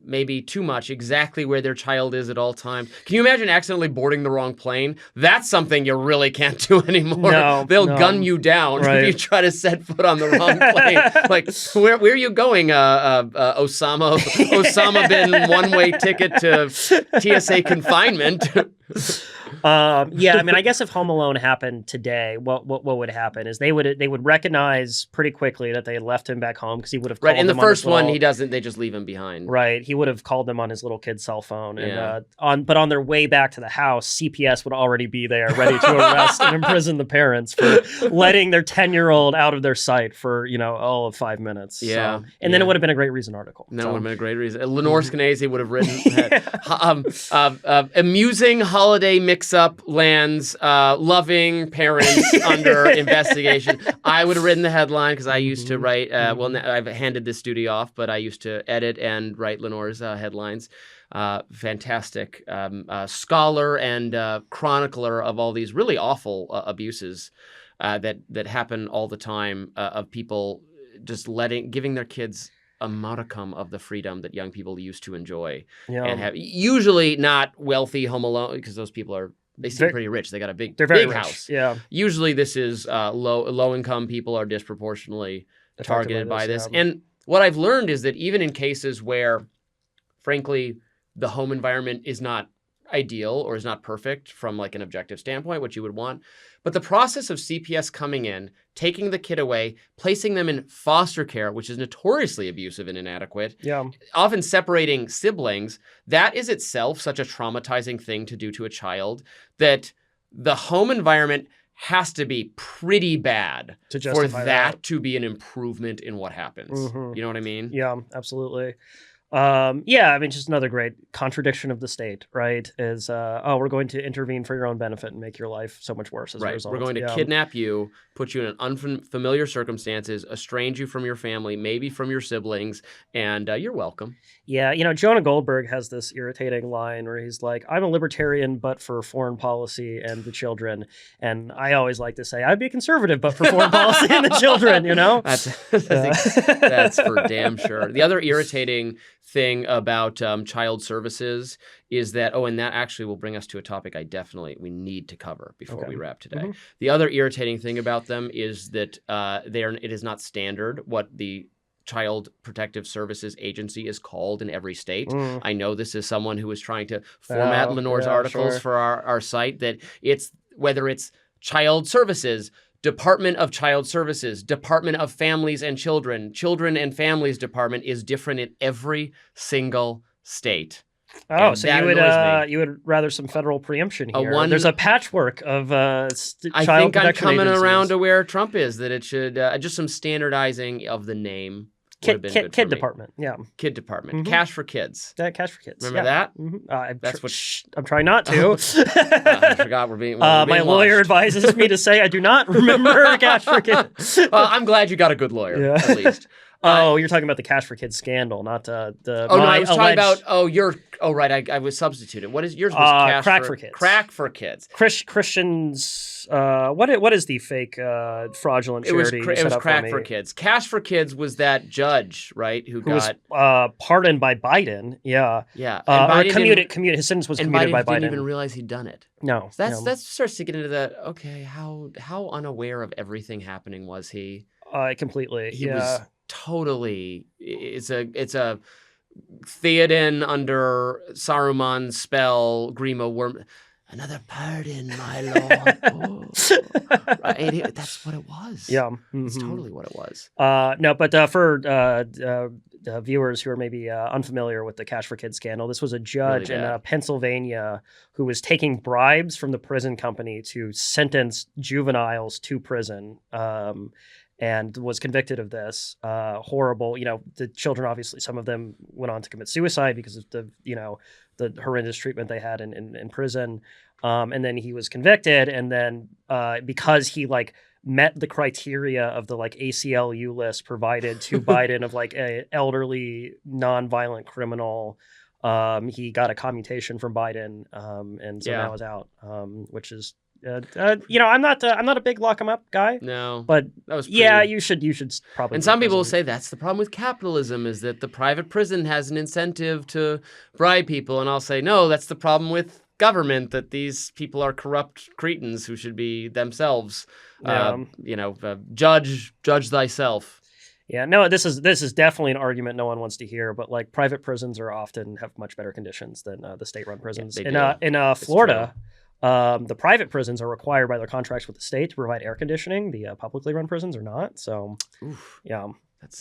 S1: maybe too much exactly where their child is at all times. Can you imagine accidentally boarding the wrong plane? That's something you really can't do anymore. They'll gun you down if you try to set foot on the wrong plane. Like, where are you going, Osama? Osama bin one-way ticket to TSA confinement.
S2: I guess if Home Alone happened today, what would happen is they would recognize pretty quickly that they had left him back home because he would have called
S1: in the
S2: them
S1: first
S2: on
S1: one he doesn't. They just leave him behind.
S2: Right, he would have called them on his little kid's cell phone, and on their way back to the house, CPS would already be there, ready to arrest and imprison the parents for letting their 10-year-old out of their sight for all of 5 minutes.
S1: Yeah,
S2: and then it would have been a great Reason article.
S1: That would have been a great reason. Lenore Skenazy would have written amusing holiday mix-up lands loving parents under investigation. I would have written the headline because I used to write. I've handed this duty off, but I used to edit and write Lenore's headlines. Fantastic scholar and chronicler of all these really awful abuses that happen all the time of people just giving their kids a modicum of the freedom that young people used to enjoy and have. Usually not wealthy Home Alone, because those people they seem pretty rich. They got a big house.
S2: Yeah.
S1: Usually this is low income people are disproportionately targeted by this. And what I've learned is that even in cases where, frankly, the home environment is not ideal or is not perfect from like an objective standpoint, what you would want, but the process of CPS coming in, taking the kid away, placing them in foster care, which is notoriously abusive and inadequate, often separating siblings, that is itself such a traumatizing thing to do to a child that the home environment has to be pretty bad for that to be an improvement in what happens. You know what I mean?
S2: Yeah, absolutely. Yeah, I mean, just another great contradiction of the state, right? Is we're going to intervene for your own benefit and make your life so much worse as a
S1: Right.
S2: result.
S1: We're going to kidnap you, put you in unfamiliar circumstances, estrange you from your family, maybe from your siblings, and you're welcome.
S2: Yeah, Jonah Goldberg has this irritating line where he's like, "I'm a libertarian, but for foreign policy and the children." And I always like to say, "I'd be a conservative, but for foreign policy and the children."
S1: That's for damn sure. The other irritating thing about child services is that, and that actually will bring us to a topic we need to cover before we wrap today.
S2: Mm-hmm.
S1: The other irritating thing about them is that it is not standard what the Child Protective Services Agency is called in every state. I know this is someone who is trying to format Lenore's articles for our site, that whether it's Child Services, Department of Child Services, Department of Families and Children, Children and Families Department is different in every single state.
S2: Oh, so you would rather some federal preemption here? There's a patchwork of
S1: I
S2: child
S1: think I'm coming
S2: agencies.
S1: around to where Trump is, that it should just some standardizing of the name.
S2: Kid department, yeah.
S1: Kid department. Mm-hmm. Cash for kids.
S2: Cash for kids.
S1: Remember that?
S2: Mm-hmm.
S1: That's what
S2: I'm trying not to.
S1: I forgot we're being
S2: my lawyer advises me to say I do not remember Cash for Kids.
S1: I'm glad you got a good lawyer, at least.
S2: You're talking about the Cash for Kids scandal, not the.
S1: Oh no, I was talking about. Right. I was substituted. What is yours? Was
S2: Crack for Kids.
S1: Crack for Kids.
S2: Christians. What is the fake fraudulent charity?
S1: It was Crack for Kids. Cash for Kids was that judge, right? Who got
S2: was pardoned by Biden. Yeah.
S1: Yeah.
S2: His sentence was commuted by Biden.
S1: Didn't even realize he'd done it.
S2: No.
S1: So that starts to get into that. Okay, how unaware of everything happening was he?
S2: Completely.
S1: He was totally. It's a Theoden under Saruman's spell. Grima worm. Another pardon, my lord. Right, that's what it was.
S2: Yeah,
S1: it's totally what it was.
S2: No, but for viewers who are maybe unfamiliar with the Cash for Kids scandal, this was a judge in Pennsylvania who was taking bribes from the prison company to sentence juveniles to prison. And was convicted of this. Horrible. The children, obviously, some of them went on to commit suicide because of the horrendous treatment they had in prison. And then he was convicted. And then because he met the criteria of the ACLU list provided to Biden of a elderly, nonviolent criminal, he got a commutation from Biden. And so now is out, which is. I'm not a big lock 'em up guy.
S1: No,
S2: but
S1: that was
S2: you should probably.
S1: And some people will say that's the problem with capitalism, is that the private prison has an incentive to bribe people, and I'll say no, that's the problem with government, that these people are corrupt cretins who should be themselves. Judge thyself.
S2: Yeah, no, this is definitely an argument no one wants to hear, but private prisons often have much better conditions than the state-run prisons.
S1: Yeah,
S2: in Florida. The private prisons are required by their contracts with the state to provide air conditioning. The publicly run prisons are not. So,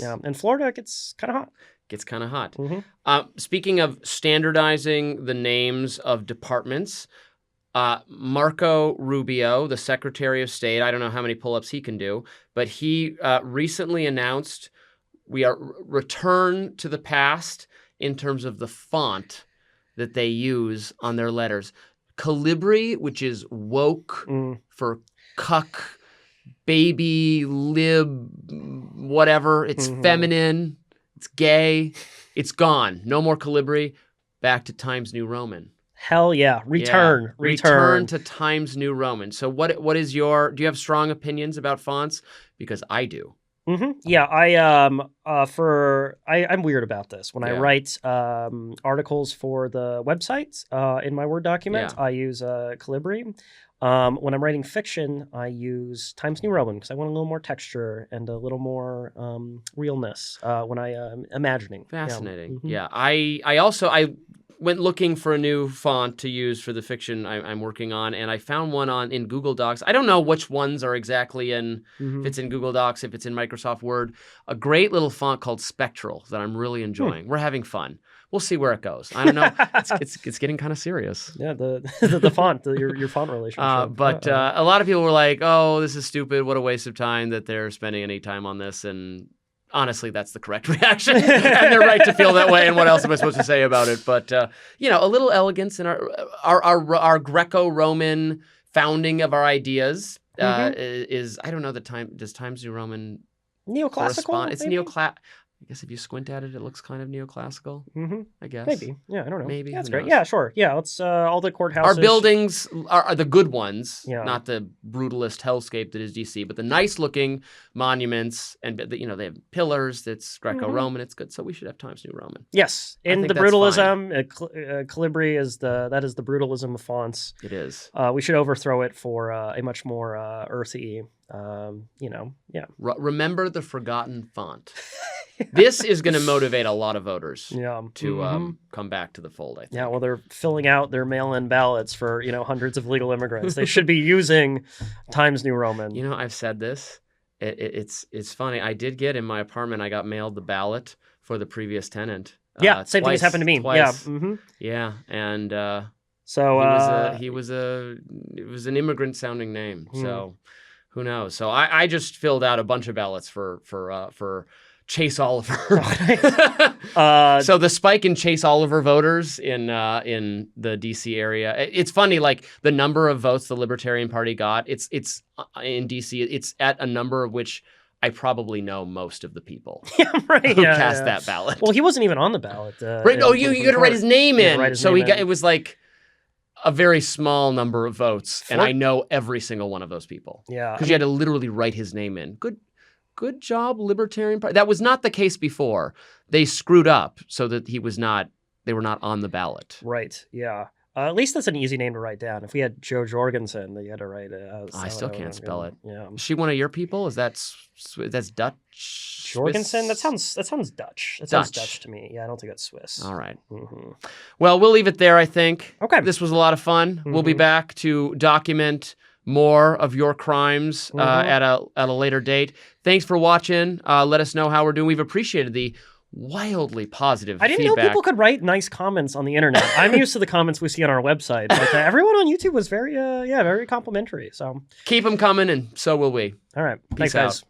S2: And Florida gets kind of hot.
S1: Mm-hmm. Speaking of standardizing the names of departments, Marco Rubio, the Secretary of State, I don't know how many pull-ups he can do, but he recently announced we are return to the past in terms of the font that they use on their letters. Calibri, which is woke for cuck, baby, lib, whatever. It's feminine. It's gay. It's gone. No more Calibri. Back to Times New Roman.
S2: Hell yeah. Return
S1: to Times New Roman. So what is do you have strong opinions about fonts? Because I do.
S2: Mm-hmm. Yeah, I'm weird about this. When I write articles for the website in my Word document, I use Calibri. When I'm writing fiction, I use Times New Roman because I want a little more texture and a little more realness when I imagining.
S1: Fascinating. Yeah. I went looking for a new font to use for the fiction I'm working on, and I found one in Google Docs. I don't know which ones are exactly if it's in Google Docs, if it's in Microsoft Word. A great little font called Spectral that I'm really enjoying. We're having fun. We'll see where it goes. I don't know. It's getting kind of serious.
S2: Yeah, the font, your font relationship.
S1: But a lot of people were like, "Oh, this is stupid. What a waste of time that they're spending any time on this." And honestly, that's the correct reaction. And they're right to feel that way. And what else am I supposed to say about it? But, a little elegance in our Greco-Roman founding of our ideas is, I don't know does Times New Roman
S2: neoclassical?
S1: It's neoclassical. I guess if you squint at it, it looks kind of neoclassical. I guess.
S2: Maybe. Yeah, I don't know.
S1: Maybe.
S2: Yeah, that's great. Yeah, sure. Yeah, let's all the courthouses.
S1: Our buildings are the good ones, not the brutalist hellscape that is DC, but the nice-looking monuments, and they have pillars. It's Greco-Roman. It's good. So we should have Times New Roman.
S2: Yes, in the brutalism, Calibri is the brutalism of fonts.
S1: It is.
S2: We should overthrow it for a much more earthy.
S1: Remember the forgotten font. This is going to motivate a lot of voters to come back to the fold, I think.
S2: Yeah, well, they're filling out their mail-in ballots for, hundreds of legal immigrants. They should be using Times New Roman.
S1: I've said this. It's funny. I did get in my apartment, I got mailed the ballot for the previous tenant.
S2: Yeah, same thing has happened to me.
S1: Twice.
S2: Yeah.
S1: Yeah, and
S2: so
S1: it was an immigrant sounding name. So who knows? So I just filled out a bunch of ballots for Chase Oliver. So the spike in Chase Oliver voters in the DC area. It's funny, like the number of votes the Libertarian Party got. It's in DC. It's at a number of which I probably know most of the people who cast that ballot.
S2: Well, he wasn't even on the ballot.
S1: Right? Oh, you got to write his name in. It was like a very small number of votes, and I know every single one of those people.
S2: Yeah,
S1: because you had to literally write his name in. Good job, Libertarian Party. That was not the case before. They screwed up so that they were not on the ballot.
S2: Right, yeah. At least that's an easy name to write down. If we had Joe Jorgensen, you had to write it.
S1: I still can't spell it.
S2: Yeah.
S1: Is she one of your people? That's Dutch?
S2: Jorgensen? That sounds Dutch. That sounds Dutch to me. Yeah, I don't think that's Swiss.
S1: All right. Well, we'll leave it there, I think.
S2: Okay.
S1: This was a lot of fun. We'll be back to document more of your crimes at a later date. Thanks for watching. Let us know how we're doing. We've appreciated the wildly positive
S2: I didn't
S1: feedback.
S2: know people could write nice comments on the internet. I'm used to the comments we see on our website, but everyone on YouTube was very complimentary. So
S1: keep them coming, and so will we.
S2: All right.
S1: Peace
S2: Thanks, guys.
S1: out.